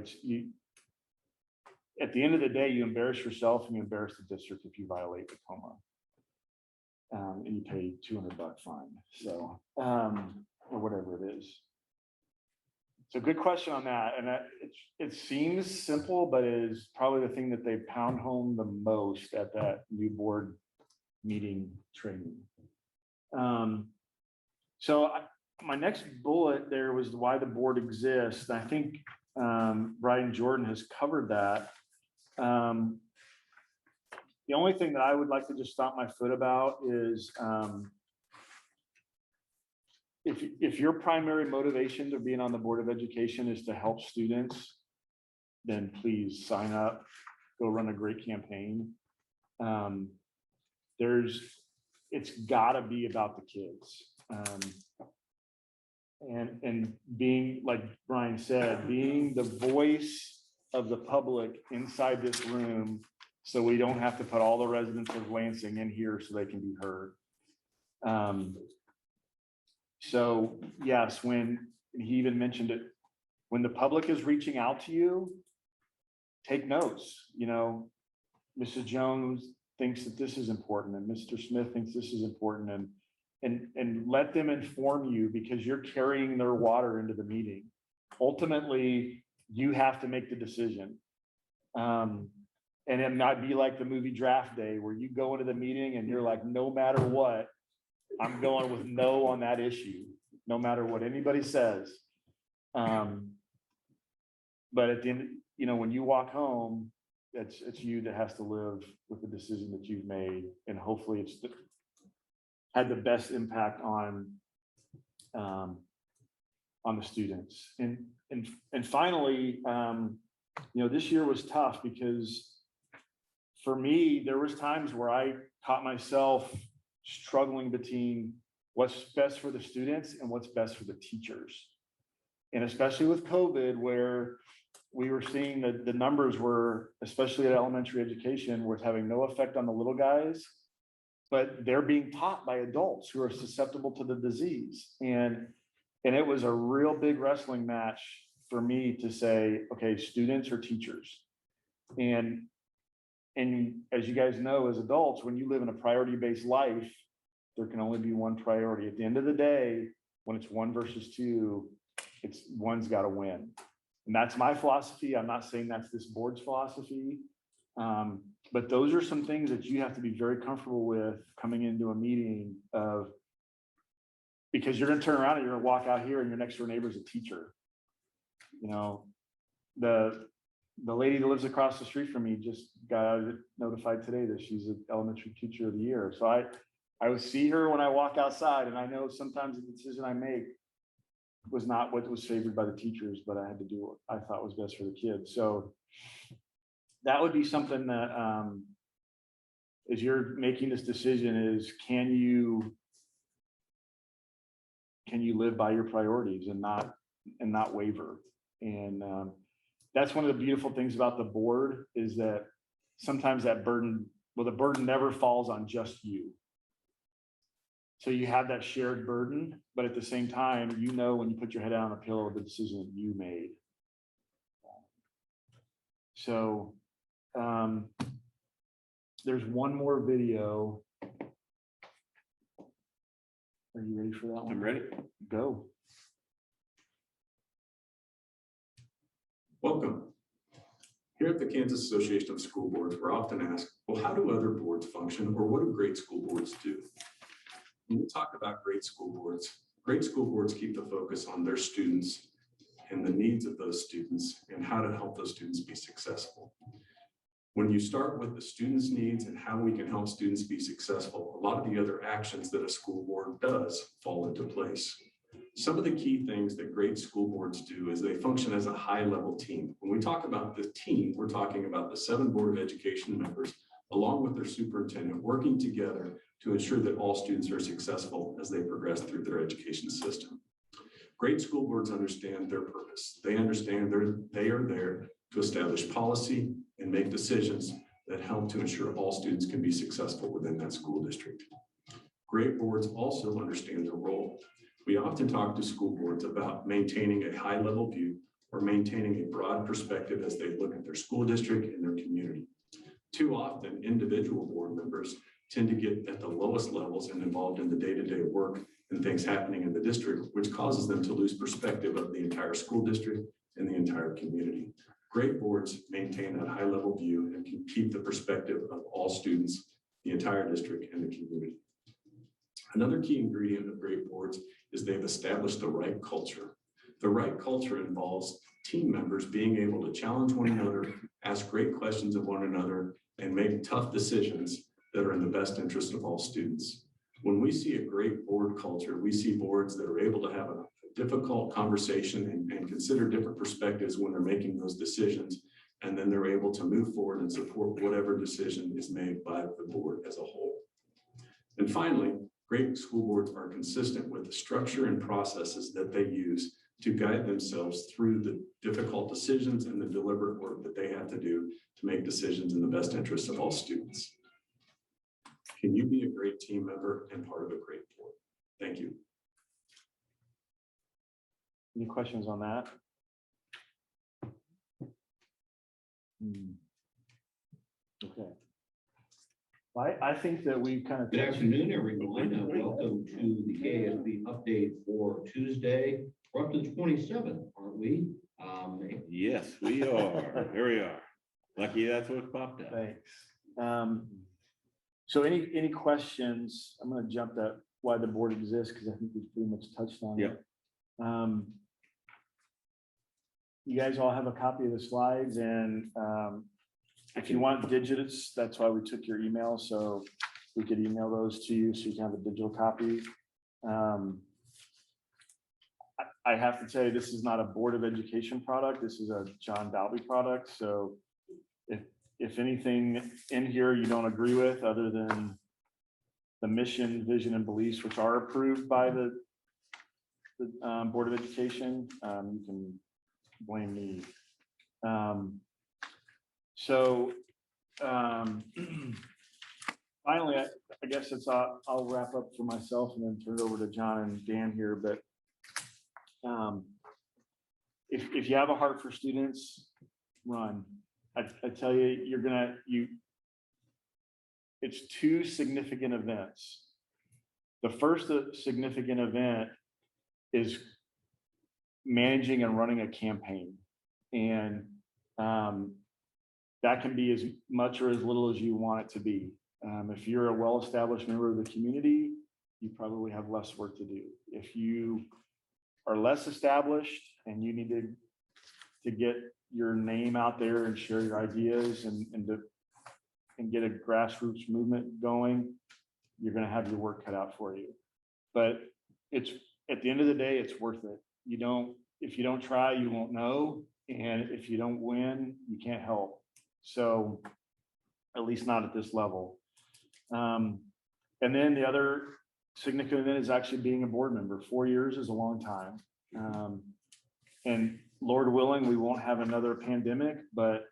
at the end of the day, you embarrass yourself and you embarrass the district if you violate the coma. And you pay $200 fine. So, or whatever it is. So good question on that. And it seems simple, but it is probably the thing that they pound home the most at that new board meeting training. My next bullet there was why the board exists. I think Brian Jordan has covered that. The only thing that I would like to just stomp my foot about is if your primary motivation to being on the Board of Education is to help students, then please sign up, go run a great campaign. It's gotta be about the kids. And being, like Brian said, being the voice of the public inside this room, so we don't have to put all the residents of Lansing in here so they can be heard. So yes, when he even mentioned it, when the public is reaching out to you, take notes. Mrs. Jones thinks that this is important, and Mr. Smith thinks this is important, and let them inform you, because you're carrying their water into the meeting. Ultimately, you have to make the decision. And it might be like the movie Draft Day, where you go into the meeting and you're like, no matter what, I'm going with no on that issue, no matter what anybody says. But at the end, when you walk home, it's you that has to live with the decision that you've made, and hopefully it's had the best impact on the students. And finally, this year was tough because for me, there was times where I caught myself struggling between what's best for the students and what's best for the teachers. And especially with COVID, where we were seeing that the numbers were, especially at elementary education, was having no effect on the little guys, but they're being taught by adults who are susceptible to the disease. And it was a real big wrestling match for me to say, okay, students or teachers. And as you guys know, as adults, when you live in a priority-based life, there can only be one priority. At the end of the day, when it's 1 versus 2, it's one's got to win. And that's my philosophy. I'm not saying that's this board's philosophy. But those are some things that you have to be very comfortable with coming into a meeting of, because you're going to turn around and you're going to walk out here and your next door neighbor is a teacher. The lady that lives across the street from me just got notified today that she's an elementary teacher of the year. So I would see her when I walk outside, and I know sometimes the decision I make was not what was favored by the teachers, but I had to do what I thought was best for the kids. So that would be something that, as you're making this decision, is can you live by your priorities and not waver? And that's one of the beautiful things about the board, is that sometimes that burden, the burden never falls on just you. So you have that shared burden, but at the same time, when you put your head down on a pillow, the decision that you made. So there's one more video. Are you ready for that one? I'm ready. Go. Welcome. Here at the Kansas Association of School Boards, we're often asked, well, how do other boards function, or what do great school boards do? When we talk about great school boards keep the focus on their students and the needs of those students and how to help those students be successful. When you start with the students' needs and how we can help students be successful, a lot of the other actions that a school board does fall into place. Some of the key things that great school boards do is they function as a high-level team. When we talk about the team, we're talking about the 7 Board of Education members, along with their superintendent, working together to ensure that all students are successful as they progress through their education system. Great school boards understand their purpose. They understand they are there to establish policy and make decisions that help to ensure all students can be successful within that school district. Great boards also understand their role. We often talk to school boards about maintaining a high-level view or maintaining a broad perspective as they look at their school district and their community. Too often, individual board members tend to get at the lowest levels and involved in the day-to-day work and things happening in the district, which causes them to lose perspective of the entire school district and the entire community. Great boards maintain that high-level view and can keep the perspective of all students, the entire district, and the community. Another key ingredient of great boards is they've established the right culture. The right culture involves team members being able to challenge one another, ask great questions of one another, and make tough decisions that are in the best interest of all students. When we see a great board culture, we see boards that are able to have a difficult conversation and consider different perspectives when they're making those decisions, and then they're able to move forward and support whatever decision is made by the board as a whole. And finally, great school boards are consistent with the structure and processes that they use to guide themselves through the difficult decisions and the deliberate work that they have to do to make decisions in the best interest of all students. Can you be a great team member and part of a great board? Thank you. Any questions on that? Okay. I think that we kind of. Good afternoon, everyone, and welcome to the KSB update for Tuesday. We're up to the 27th, aren't we? Yes, we are. Here we are. Lucky that's what popped up. Thanks. So any questions? I'm going to jump that why the board exists because I think we've pretty much touched on it. You guys all have a copy of the slides, and if you want digits, that's why we took your email, so we could email those to you so you can have a digital copy. I have to tell you, this is not a Board of Education product. This is a John Dalby product. So if anything in here you don't agree with, other than the mission, vision, and beliefs, which are approved by the Board of Education, you can blame me. Finally, I guess I'll wrap up for myself and then turn it over to John and Dan here. But if you have a heart for students, run. I tell you, it's 2 significant events. The first significant event is managing and running a campaign. And that can be as much or as little as you want it to be. If you're a well-established member of the community, you probably have less work to do. If you are less established and you need to get your name out there and share your ideas and get a grassroots movement going, you're going to have your work cut out for you. But it's, at the end of the day, it's worth it. If you don't try, you won't know. And if you don't win, you can't help. So at least not at this level. And then the other significant event is actually being a board member. 4 years is a long time. And Lord willing, we won't have another pandemic, but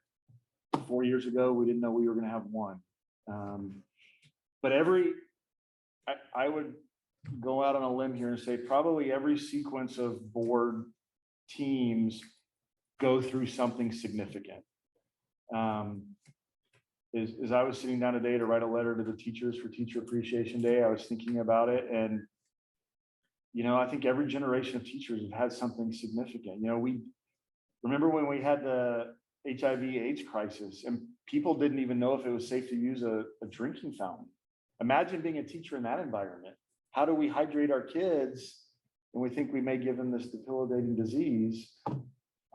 4 years ago, we didn't know we were going to have one. But I would go out on a limb here and say probably every sequence of board teams go through something significant. As I was sitting down today to write a letter to the teachers for Teacher Appreciation Day, I was thinking about it. And, I think every generation of teachers have had something significant. We remember when we had the HIV/AIDS crisis and people didn't even know if it was safe to use a drinking fountain. Imagine being a teacher in that environment. How do we hydrate our kids when we think we may give them this debilitating disease?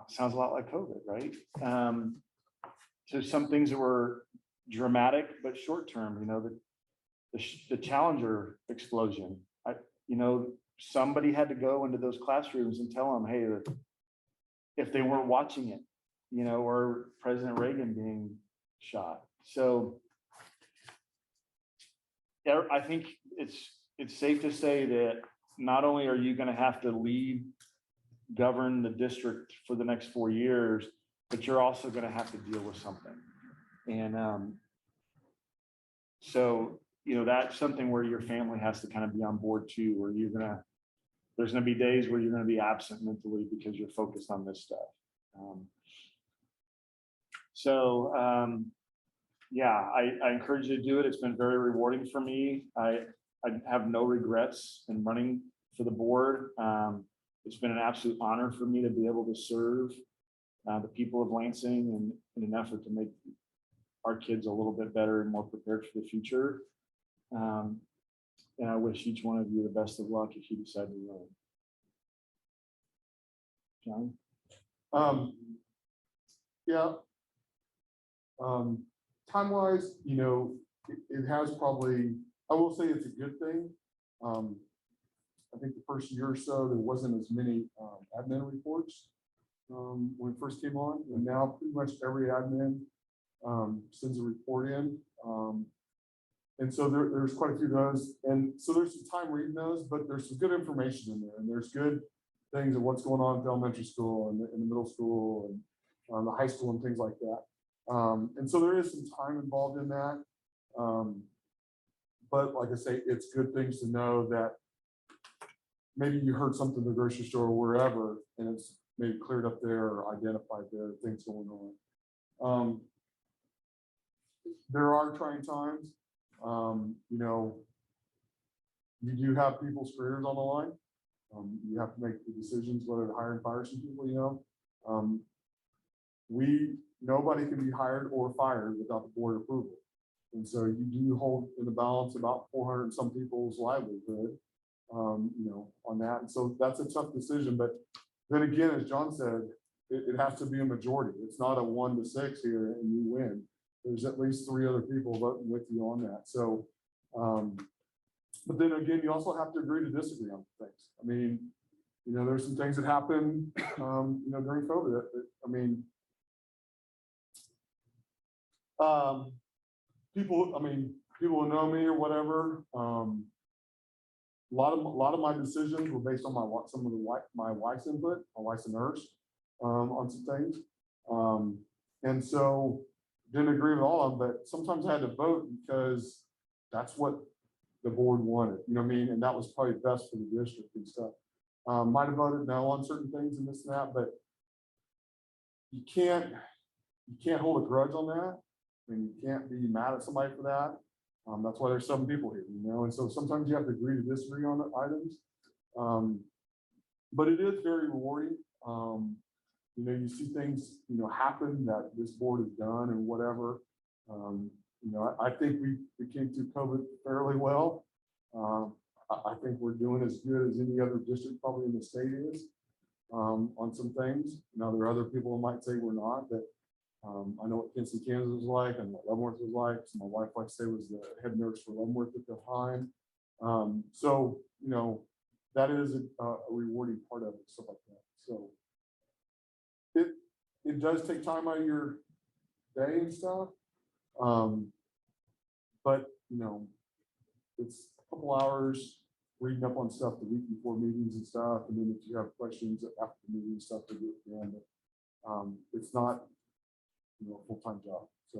Sounds a lot like COVID, right? to some things that were dramatic but short term, the Challenger explosion. Somebody had to go into those classrooms and tell them, hey, if they weren't watching it, or President Reagan being shot. So I think it's safe to say that not only are you going to have to govern the district for the next 4 years, but you're also going to have to deal with something. And so, that's something where your family has to kind of be on board too, where there's going to be days where you're going to be absent mentally because you're focused on this stuff. I encourage you to do it. It's been very rewarding for me. I have no regrets in running for the board. It's been an absolute honor for me to be able to serve the people of Lansing in an effort to make our kids a little bit better and more prepared for the future. And I wish each one of you the best of luck if you decide to run. John? Time-wise, it has probably, I will say it's a good thing. I think the first year or so, there wasn't as many admin reports when it first came on, and now pretty much every admin sends a report in. And so there's quite a few of those. And so there's some time reading those, but there's some good information in there, and there's good things of what's going on at the elementary school and in the middle school and the high school and things like that. And so there is some time involved in that. But like I say, it's good things to know that maybe you heard something in the grocery store or wherever, and it's maybe cleared up there or identified there, things going on. There are trying times. You do have people's careers on the line. You have to make the decisions whether to hire and fire some people, nobody can be hired or fired without the board approval. And so you do hold in the balance about 400 and some people's livelihood, on that. And so that's a tough decision. But then again, as John said, it has to be a majority. It's not a 1 to 6 here and you win. There's at least 3 other people voting with you on that. So, but then again, you also have to agree to disagree on things. I mean, there's some things that happen, during COVID. People who know me or whatever. A lot of my decisions were based on my wife's input. My wife's a nurse on some things, and so didn't agree with all of them. But sometimes I had to vote because that's what the board wanted. And that was probably best for the district and stuff. Might have voted no on certain things and this and that, but you can't hold a grudge on that. You can't be mad at somebody for that. That's why there's 7 people here, and so sometimes you have to agree to disagree on the items. But it is very rewarding. You see things, happen that this board has done and whatever. I think we came through COVID fairly well. I think we're doing as good as any other district probably in the state is on some things. Now, there are other people who might say we're not, but I know what Kinston, Kansas was like and what Leavenworth was like. So my wife, like I say, was the head nurse for Leavenworth at the time. So, that is a rewarding part of it, stuff like that. So it does take time out of your day and stuff. But, it's a couple hours reading up on stuff the week before meetings and stuff. And then if you have questions after the meeting and stuff, to do it again. But it's not, a full-time job. So.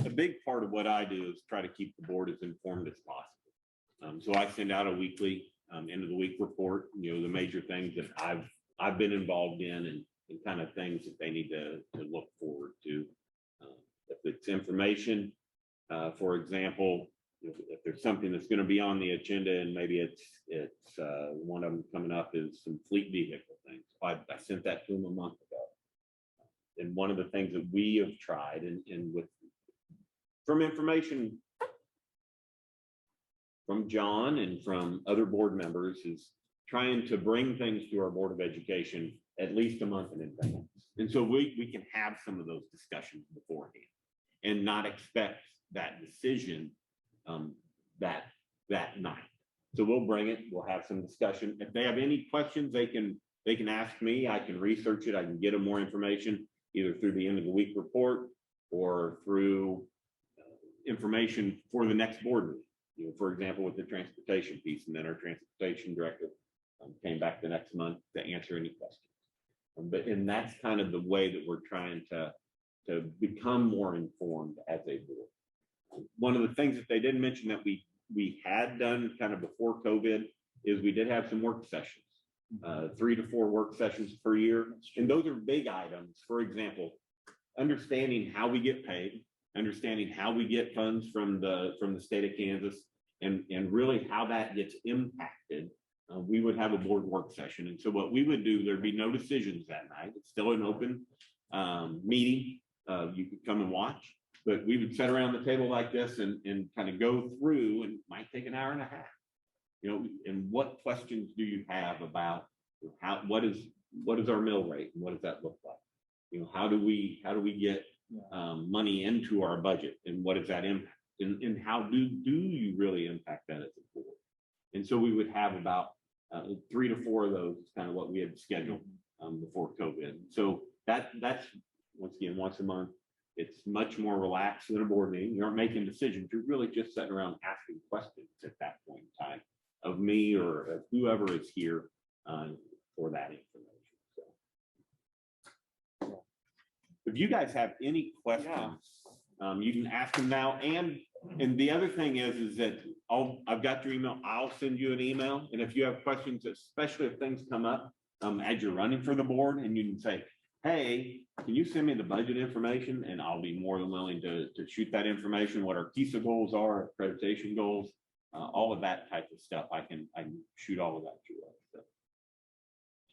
A big part of what I do is try to keep the board as informed as possible. So I send out a weekly end of the week report, the major things that I've been involved in and kind of things that they need to look forward to. If it's information, for example, if there's something that's going to be on the agenda and maybe it's one of them coming up is some fleet vehicle things. I sent that to them a month ago. And one of the things that we have tried and from information from John and from other board members is trying to bring things to our Board of Education at least a month in advance. And so we can have some of those discussions beforehand and not expect that decision that night. So we'll bring it, we'll have some discussion. If they have any questions, they can ask me, I can research it, I can get them more information, either through the end of the week report or through information for the next board meeting. You know, for example, with the transportation piece, and then our transportation director came back the next month to answer any questions. And that's kind of the way that we're trying to become more informed as a board. One of the things that they didn't mention that we had done kind of before COVID is we did have some work sessions, 3 to 4 work sessions per year. And those are big items. For example, understanding how we get paid, understanding how we get funds from the state of Kansas, and really how that gets impacted. We would have a board work session. And so what we would do, there'd be no decisions that night. It's still an open meeting. You could come and watch, but we would sit around the table like this and kind of go through, and it might take an hour and a half. You know, and what questions do you have about what is our mill rate and what does that look like? You know, how do we get money into our budget, and what does that impact? And how do you really impact that as a board? And so we would have about 3 to 4 of those, kind of what we had scheduled before COVID. So that's once a month. It's much more relaxed than a board meeting. You aren't making decisions. You're really just sitting around asking questions at that point in time of me or of whoever is here for that information. So if you guys have any questions, you can ask them now. And the other thing is that I've got your email. I'll send you an email. And if you have questions, especially if things come up as you're running for the board, and you can say, hey, can you send me the budget information? And I'll be more than willing to shoot that information, what our TISA goals are, accreditation goals, all of that type of stuff. I can shoot all of that to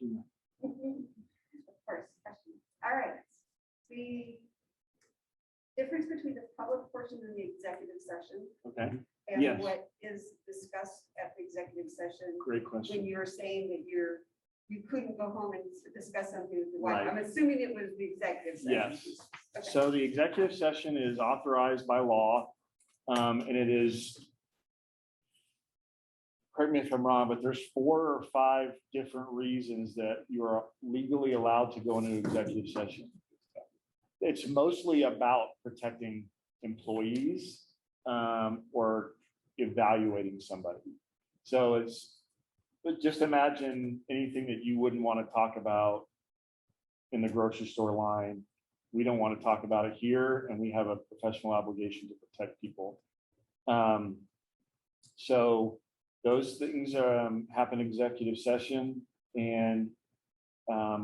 you. Of course, question. All right. The difference between the public portion and the executive session Okay, and Yes. what is discussed at the executive session, great when question. you're saying that you couldn't go home and discuss something with your wife. Right. I'm assuming it was the executive session. Yes. Okay. So the executive session is authorized by law, and it is, correct me if I'm wrong, but there's 4 or 5 different reasons that you are legally allowed to go into executive session. It's mostly about protecting employees or evaluating somebody. So but just imagine anything that you wouldn't want to talk about in the grocery store line. We don't want to talk about it here, and we have a professional obligation to protect people. So those things happen in executive session, and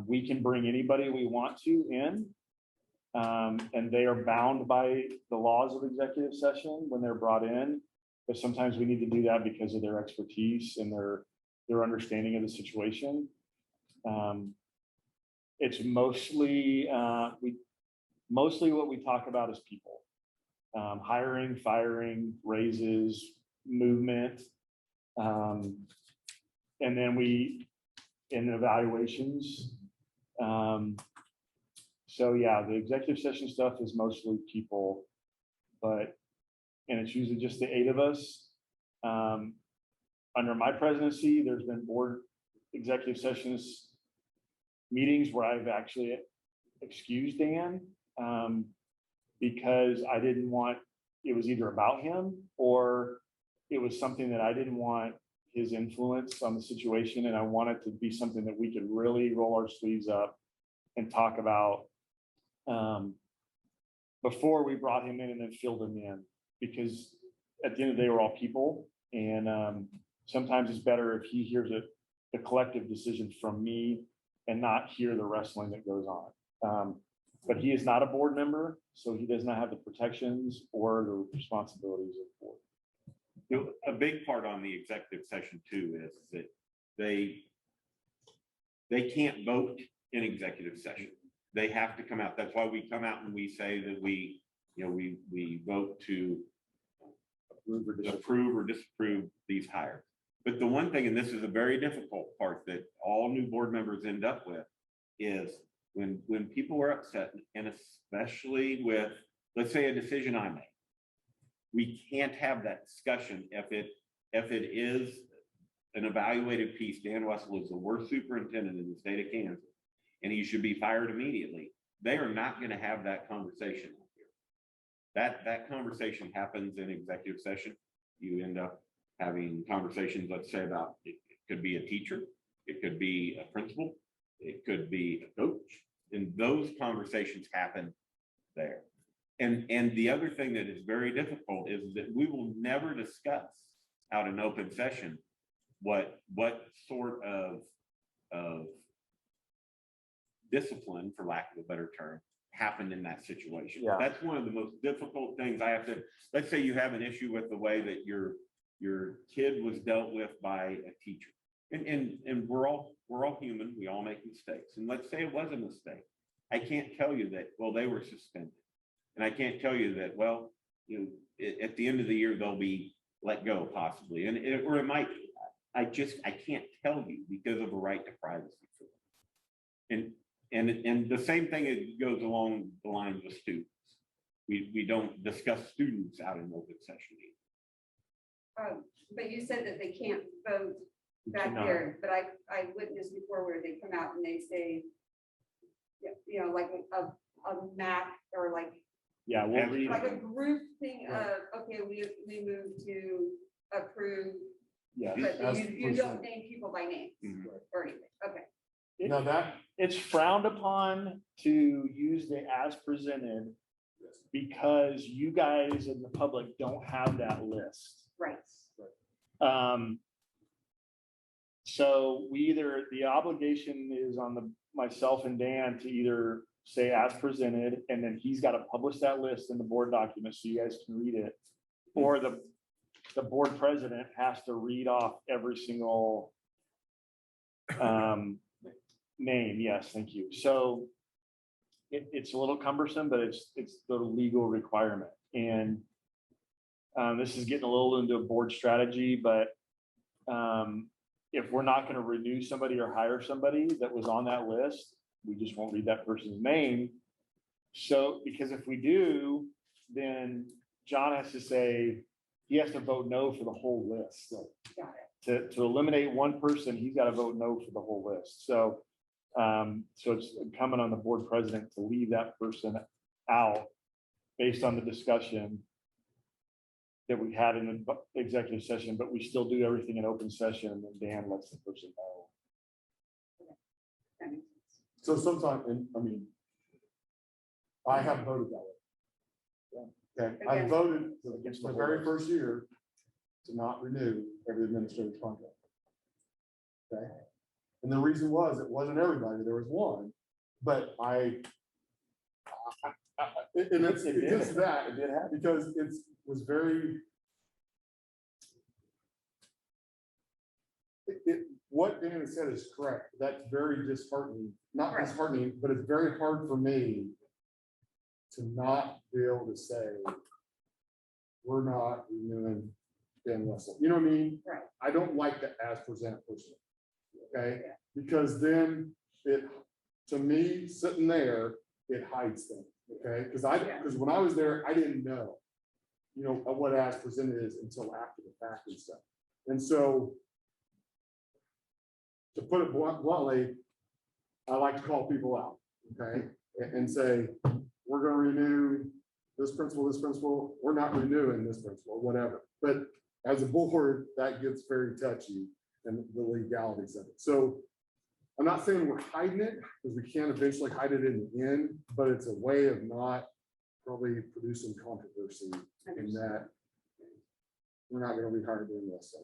we can bring anybody we want to in, and they are bound by the laws of executive session when they're brought in. But sometimes we need to do that because of their expertise and their understanding of the situation. It's mostly what we talk about is people, hiring, firing, raises, movement, and then in evaluations. So yeah, the executive session stuff is mostly people, and it's usually just the 8 of us. Under my presidency, there's been board executive sessions meetings where I've actually excused Dan because I didn't want, it was either about him or it was something that I didn't want his influence on the situation. And I want it to be something that we could really roll our sleeves up and talk about before we brought him in and then filled him in. Because at the end of the day, we're all people. And sometimes it's better if he hears the collective decision from me and not hear the wrestling that goes on. But he is not a board member, so he does not have the protections or the responsibilities of the board. You know, a big part on the executive session too is that they can't vote in executive session. They have to come out. That's why we come out and we say that we vote to approve or disapprove these hires. But the one thing, and this is a very difficult part that all new board members end up with, is when people are upset, and especially with, let's say, a decision I make, we can't have that discussion if it is an evaluated piece. Dan Wessel is the worst superintendent in the state of Kansas, and he should be fired immediately. They are not going to have that conversation here. That conversation happens in executive session. You end up having conversations, let's say, about it could be a teacher, it could be a principal, it could be a coach, and those conversations happen there. And the other thing that is very difficult is that we will never discuss out in open session what sort of discipline, for lack of a better term, happened in that situation. Yeah. That's one of the most difficult things I have to, let's say you have an issue with the way that your kid was dealt with by a teacher. And we're all human, we all make mistakes. And let's say it was a mistake. I can't tell you that, well, they were suspended. And I can't tell you that, well, at the end of the year, they'll be let go possibly. Or it might, I can't tell you because of a right to privacy. And the same thing goes along the lines with students. We don't discuss students out in open session either. But you said that they can't vote back cannot. there, but I witnessed before where they come out and they say, you know, like a map or like Yeah, we'll read. a group thing of, okay, we move to approve, Yeah. but As you don't name people by name Mhm. or anything. Okay. Now that, It's frowned upon to use the as presented because you guys in the public don't have that list. Right. So the obligation is on myself and Dan to either say as presented, and then he's got to publish that list in the board document so you guys can read it. Or the board president has to read off every single name. Yes, thank you. So it's a little cumbersome, but it's the legal requirement. And this is getting a little into a board strategy, but if we're not going to renew somebody or hire somebody that was on that list, we just won't read that person's name. So, because if we do, then John has to say, he has to vote no for the whole list. Got it. To eliminate one person, he's got to vote no for the whole list. So it's incumbent on the board president to leave that person out based on the discussion that we had in the executive session, but we still do everything in open session, and then Dan lets the person know. That makes sense. so sometimes, I have voted that way. Okay, I Against- voted Against the the very whole first year to not renew every administrative contract. Okay, and the reason was, it wasn't everybody, there was one, but and it's just that, It did happen. because was very. What Dan said is correct. That's very disheartening, not Right. disheartening, but it's very hard for me to not be able to say, we're not renewing Dan Wessel. You know what I mean? Right. I don't like the as presented person. Okay, because then to me, sitting there, it hides things. Okay, because when I was there, I didn't know, what as presented is until after the fact and stuff. And so, to put it bluntly, I like to call people out, okay, and say, we're going to renew this principle, we're not renewing this principle, whatever. But as a board, that gets very touchy and the legalities of it. So I'm not saying we're hiding it, because we can eventually hide it in the end, but it's a way of not probably producing controversy in that we're not going to rehire doing this.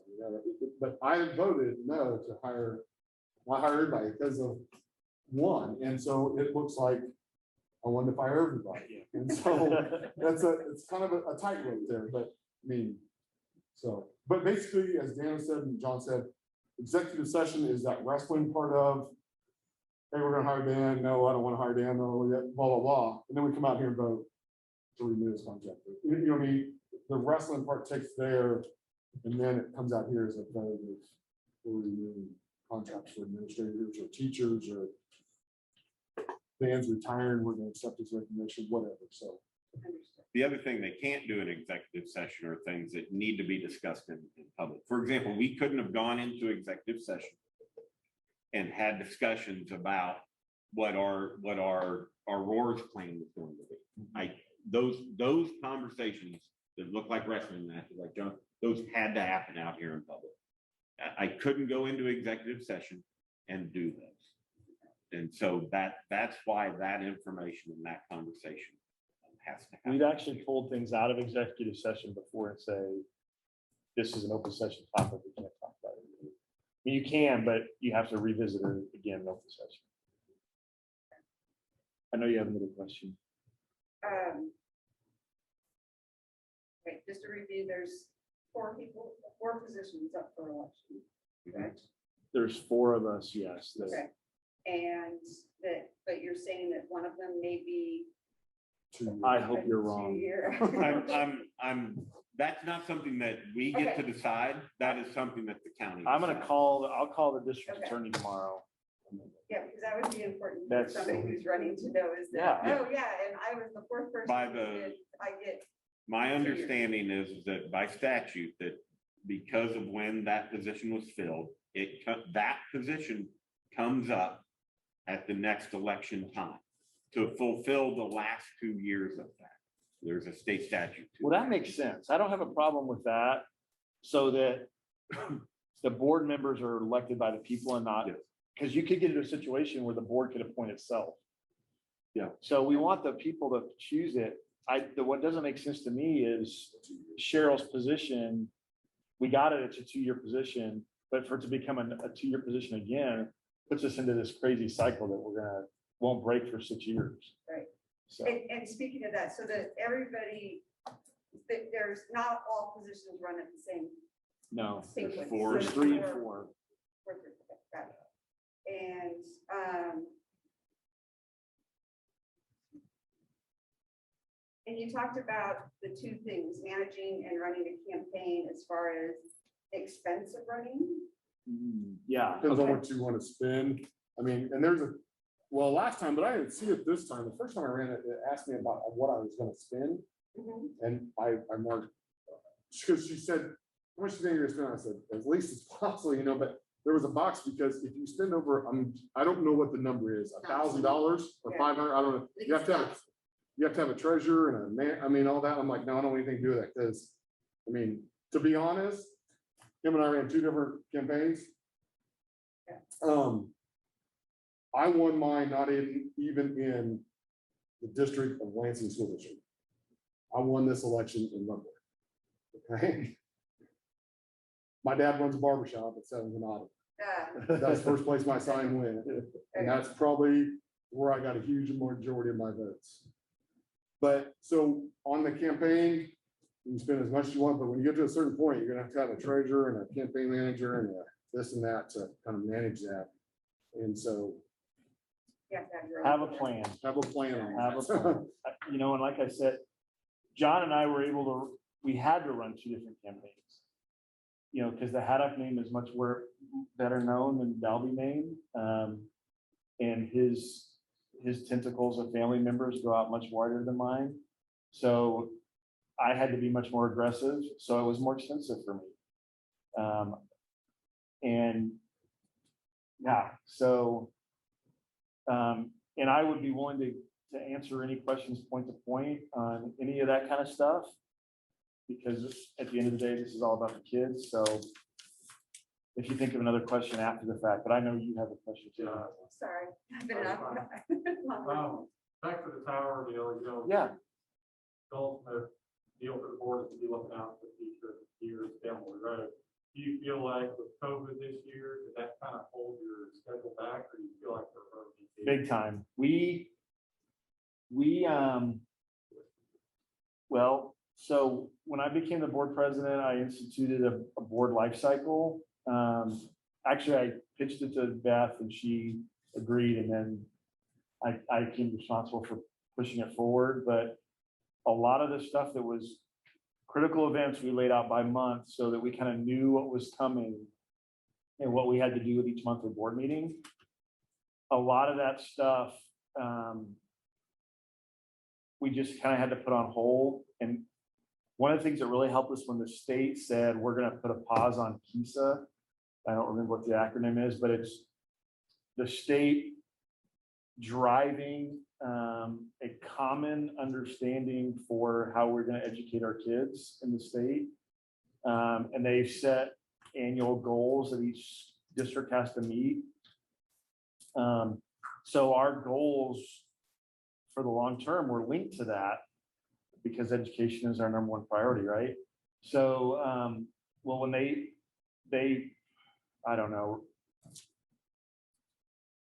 But I voted no to hire everybody because of one. And so it looks like I wanted to fire everybody. And so it's kind of a tightrope there, but but basically, as Dan said and John said, executive session is that wrestling part of, hey, we're gonna hire Dan, no, I don't want to hire Dan, no, blah, blah, blah. And then we come out here and vote to renew his contract. You know what I mean? The wrestling part takes there, And then it comes out here as a vote of we're renewing contracts for administrators or teachers or Dan's retiring, we're gonna accept his resignation, whatever, so. Understood. The other thing they can't do in executive session are things that need to be discussed in public. For example, we couldn't have gone into executive session and had discussions about what our ROARS plan was going to be. Those conversations that look like wrestling matches, like John, those had to happen out here in public. I couldn't go into executive session and do those. And so that's why that information and that conversation has to happen. We've actually pulled things out of executive session before and say, this is an open session topic, we can't talk about it. I mean, you can, but you have to revisit it again in open session. I know you have another question. Wait, just to review, there's 4 positions up for election, correct? There's 4 of us, yes. that- Okay. And but you're saying that one of them may be. I hope you're wrong. That's not something that we get to decide. That is something that the county. I'll decides. call the district Okay. attorney tomorrow. Yeah, because that would be important for That's- somebody who's running to know is that, Yeah. oh, yeah, and I was the 4th person. By who the- did- I get, My understanding is that by statute, that because of when that position was filled, that position comes up at the next election time to fulfill the last 2 years of that. There's a state statute. to Well, that makes sense. I don't have a problem with that. So that the board members are elected by the people and not, Yes. because you could get into a situation where the board could appoint itself. Yeah. So we want the people to choose it. What doesn't make sense to me is Cheryl's position. We got it, it's a 2-year position, but for it to become a 2-year position again, puts us into this crazy cycle that won't break for 6 years. Right. So, and speaking of that, so that everybody, that there's not all positions run at the same no, sequence. there's So 3 and 4. 4. Got it. And, and you talked about the 2 things, managing and running a campaign as far as expense of running. Yeah. Depends on what you want to spend. I mean, and last time, but I didn't see it this time. The first time I ran it, it asked me about what I was going to spend. Mhm. And I marked, because she said, how much do you think you're gonna spend? I said, as least as possible, but there was a box because if you spend over, I don't know what the number is, $1,000 or Yeah. 500, I don't know. You have to have a treasurer and a man, all that. I'm like, no, I don't want anything to do with that. Because, to be honest, him and I ran 2 different campaigns. I won mine not even in the district of Lansing School District. I won this election in Rumble. Okay. My dad runs a barbershop at 7th and Autumn. That's the first place my sign went. And that's probably where I got a huge majority of my votes. But so on the campaign, you can spend as much as you want, but when you get to a certain point, you're gonna have to have a treasurer and a campaign manager and this and that to kind of manage that. And so You have to have your own Have a plan. have a plan on Have a that. plan. And like I said, John and I were we had to run 2 different campaigns. Because the Haddock name is much better known than Dalby name. And his tentacles of family members go out much wider than mine. So I had to be much more aggressive. So it was more expensive for me. And yeah, so, and I would be willing to answer any questions point to point on any of that kind of stuff. Because at the end of the day, this is all about the kids. So if you think of another question after the fact, but I know you have a question too. Sorry. I've been up. Back to the tower deal, Yeah, the ultimate deal for the board is to be looking out for the future years down the road. Do you feel like with COVID this year, did that kind of hold your schedule back, or do you feel like they're big time. So when I became the board president, I instituted a board life cycle. Actually, I pitched it to Beth and she agreed, and then I became responsible for pushing it forward. But a lot of the stuff that was critical events we laid out by month so that we kind of knew what was coming and what we had to do with each monthly board meeting. A lot of that stuff, we just kind of had to put on hold. And one of the things that really helped us when the state said, we're going to put a pause on PISA. I don't remember what the acronym is, but it's the state driving a common understanding for how we're going to educate our kids in the state. And they've set annual goals that each district has to meet. So our goals for the long term were linked to that because education is our number one priority, right? So, well, when they, I don't know.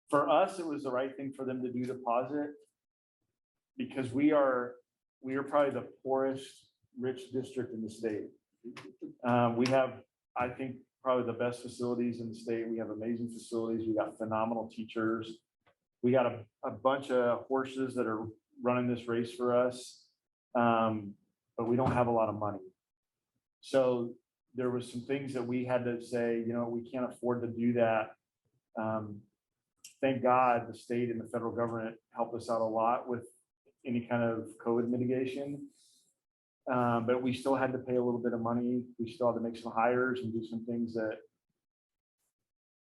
For us, it was the right thing for them to do, to pause it, because we are probably the poorest rich district in the state. We have, I think, probably the best facilities in the state. We have amazing facilities. We got phenomenal teachers. We got a bunch of horses that are running this race for us, but we don't have a lot of money. So there was some things that we had to say, you know, we can't afford to do that. Thank God the state and the federal government helped us out a lot with any kind of COVID mitigation. But we still had to pay a little bit of money. We still had to make some hires and do some things that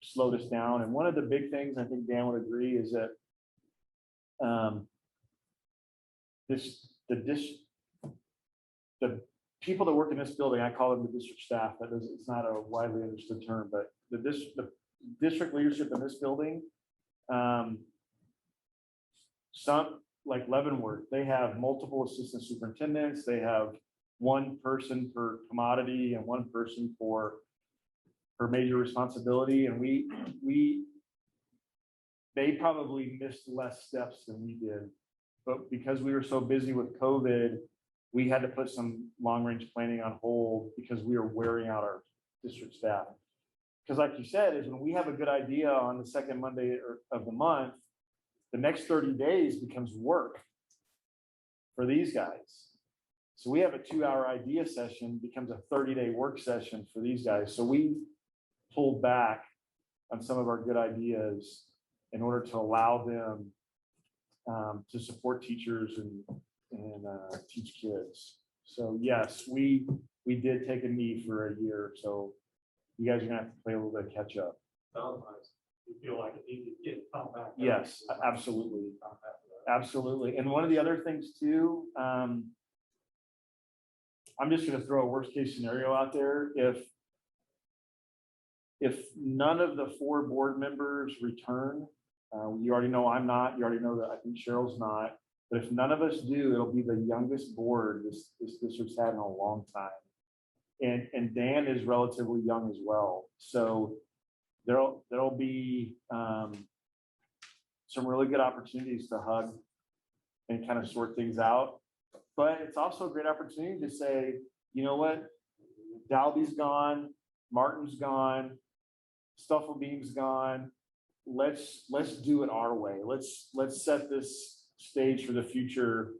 slowed us down. And one of the big things, I think Dan would agree, is that the people that work in this building, I call them the district staff. It's not a widely understood term, but the district leadership in this building, some like Leavenworth, they have multiple assistant superintendents. They have one person per commodity and one person for major responsibility. And they probably missed less steps than we did, but because we were so busy with COVID, we had to put some long-range planning on hold because we were wearing out our district staff. Because like you said, is when we have a good idea on the second Monday of the month, the next 30 days becomes work for these guys. So we have a 2-hour idea session, becomes a 30-day work session for these guys. So we pulled back on some of our good ideas in order to allow them to support teachers and teach kids. So yes, we did take a knee for a year. So you guys are gonna have to play a little bit of catch up. Sounds nice. You feel like it needed to get come back. Yes, absolutely. Absolutely. And one of the other things too, I'm just gonna throw a worst case scenario out there. If none of the 4 board members return, you already know I'm not, you already know that I think Cheryl's not, but if none of us do, it'll be the youngest board this district's had in a long time. And Dan is relatively young as well. So there'll be some really good opportunities to hug and kind of sort things out. But it's also a great opportunity to say, you know what, Dalby's gone, Martin's gone, Stufflebeam's gone. Let's do it our way. Let's set this stage for the future,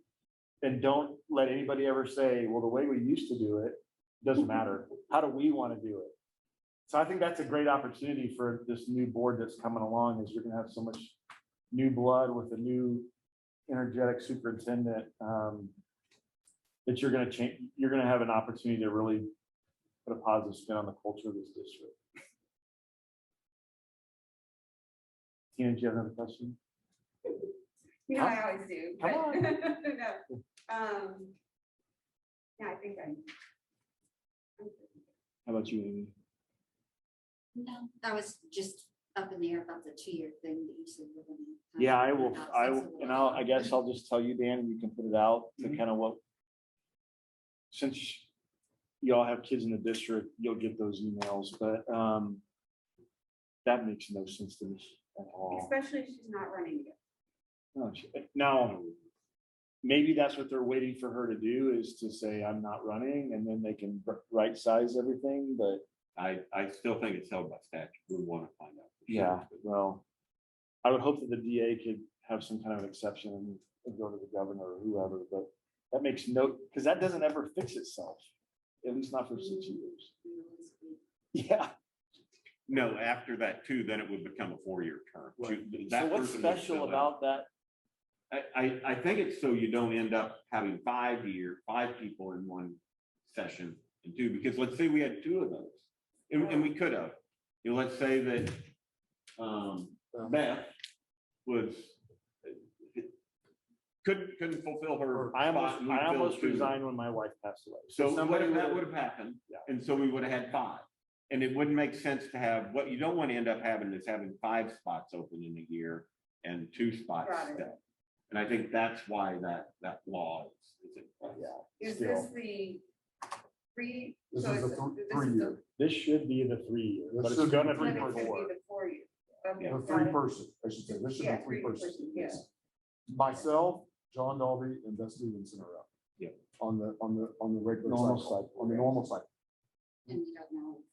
and don't let anybody ever say, well, the way we used to do it doesn't matter. How do we want to do it? So I think that's a great opportunity for this new board that's coming along, is you're going to have so much new blood with a new energetic superintendent that you're going to change. You're going to have an opportunity to really put a positive spin on the culture of this district. Tina, do you have another question? You know, I always do. Come but- on. No. Yeah, I think I'm How about you, Amy? No, that was just up in the air about the 2-year thing that you said. we're gonna talk Yeah, I about. will, and I guess I'll just tell you, Dan, and you can put it out to kind of what, since you all have kids in the district, you'll get those emails, but that makes no sense to me at all. especially if she's not running yet. Now, maybe that's what they're waiting for her to do, is to say, I'm not running, and then they can right size everything, but I still think it's held by statute. We want to find out. for sure. yeah, well, I would hope that the DA could have some kind of an exception and go to the governor or whoever, but that makes no, because that doesn't ever fix itself. at least not for 6 years. Yeah. No, after that too, then it would become a 4-year term. Right. That So what's person would special fill in. about that? I think it's so you don't end up having 5 people in one session and two, because let's say we had 2 of those. And we could have, let's say that Beth was, couldn't fulfill her. I spot, and we filled almost 2. resigned when my wife passed away. So what somebody if that would've- would have happened? Yeah. And so we would have had 5. And it wouldn't make sense to have, what you don't want to end up having is having 5 spots open in a year and 2 spots. Got it. that- And I think that's why that law is in place. Yeah, Is still. this the three? This so is a it's- this is 3-year. This should be the 3-year, This but it's should be gonna the be But it could be 4. the 4-year. Okay, The got it. 3-person, I should say, this should Yeah, be 3-person. yeah. Yes. Myself, John Dolby, and Beth Stevenson are up. Yeah. On the regular Normal cycle, cycle. on the normal cycle. And you don't know.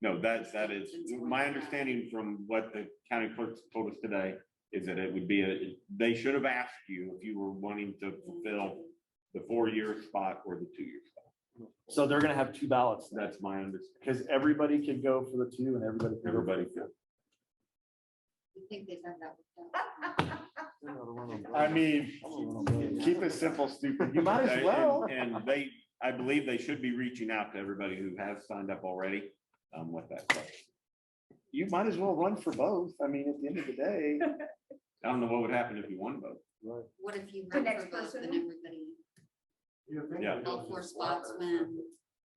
No, that is, my understanding from what the county clerks told us today is that it would be they should have asked you if you were wanting to fulfill the 4-year spot or the 2-year spot. So they're gonna have 2 ballots then, That's my understanding. because everybody can go for the 2 and everybody. can go for Everybody the could. You think they've had that worked out? I mean, keep it simple, stupid. You might as well. And I believe they should be reaching out to everybody who has signed up already with that question. You might as well run for both. I mean, at the end of the day. I don't know what would happen if you won both. What if you The run next for both person? and everybody, You think Yeah. that all goes 4 to spots slot win?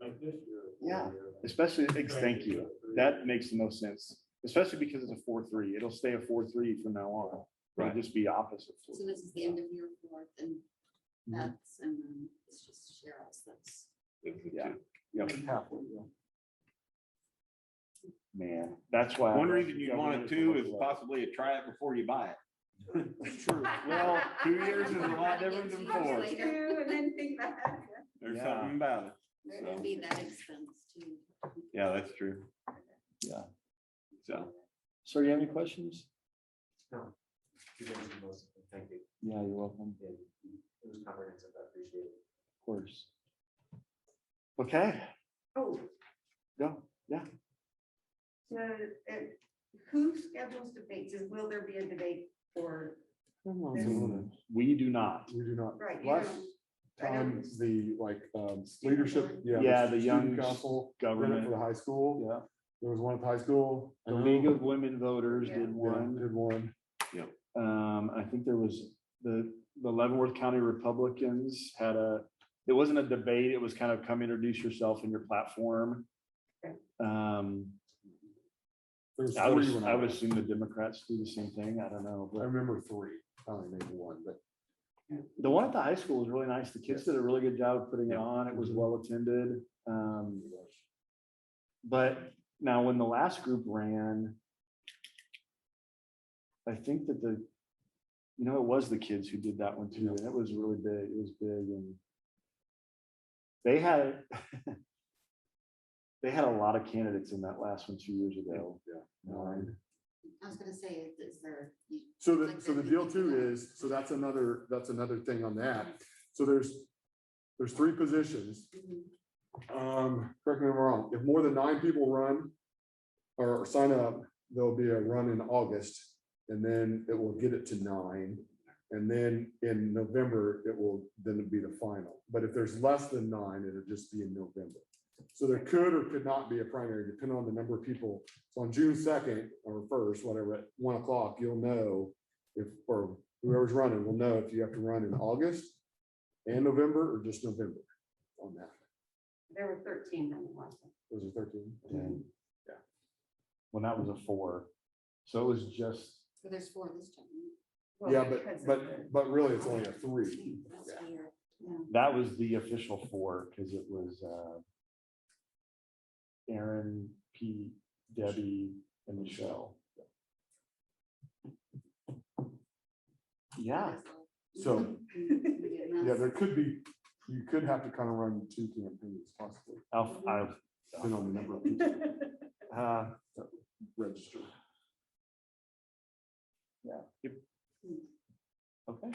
Like this year. Yeah. Especially, thank you. That makes the most sense, especially because it's a 4-3. It'll stay a 4-3 from now on. It'll Right. just be opposite. So this is the end of year 4th and that's, and then it's just Cheryl's that's. Yeah. Yeah, halfway, yeah. Man, that's why. I One love reason you want it government too at is the local level. possibly to try it before you buy it. True. Well, 2 years is a lot different than 4. Later. Two, and then think back. There's Yeah. something about it. There would be that expense too. Yeah, that's true. Yeah. So, Sir, you have any questions? No. You guys are most, thank you. Yeah, you're welcome. It was comprehensive, I appreciate it. Of course. Okay, Oh, go. so who schedules debates? Will there be a debate for, We do not. We do not. right? you Last don't- I know time, it's- the leadership, Yeah, the student young council did it government. for the high school. Yeah. There was one at the high school. The League of Women Voters Yeah. did Yeah, one. did one. I think there was the Leavenworth County Republicans had it wasn't a debate. It was kind of come introduce yourself and your platform. Okay. There was I would, 3 when I would went. assume the Democrats do the same thing. I don't know. I But remember 3, I only named 1, but the one at the high school was really nice. The kids did a really good job of putting it on. It was well attended. But now when the last group ran, I think that it was the kids who did that one too. And it was really big. It was big and they had, they had a lot of candidates in that last one 2 years ago. yeah. I was gonna say, is there? So like the that deal we too can- is, so that's another thing on that. So there's 3 positions. Correct me if I'm wrong, if more than 9 people run or sign up, there'll be a run in August. And then it will get it to 9. And then in November, it will then be the final. But if there's less than 9, it'll just be in November. So there could or could not be a primary, depending on the number of people. So on June 2nd or 1st, whatever, at 1 o'clock, you'll know if, or whoever's running will know if you have to run in August and November or just November on that. There were 13 on the last one. Those are 13. When that was a 4. So it was just, So there's 4 this time. Well, Yeah, because of but really it's only a 3. That's Yeah. weird. Yeah. that was the official 4 because it was Aaron, Pete, Debbie, and Michelle. Yeah. So, yeah, there could be, you could have to kind of run 2 campaigns possibly, I'll, depending on the number of people registered. okay.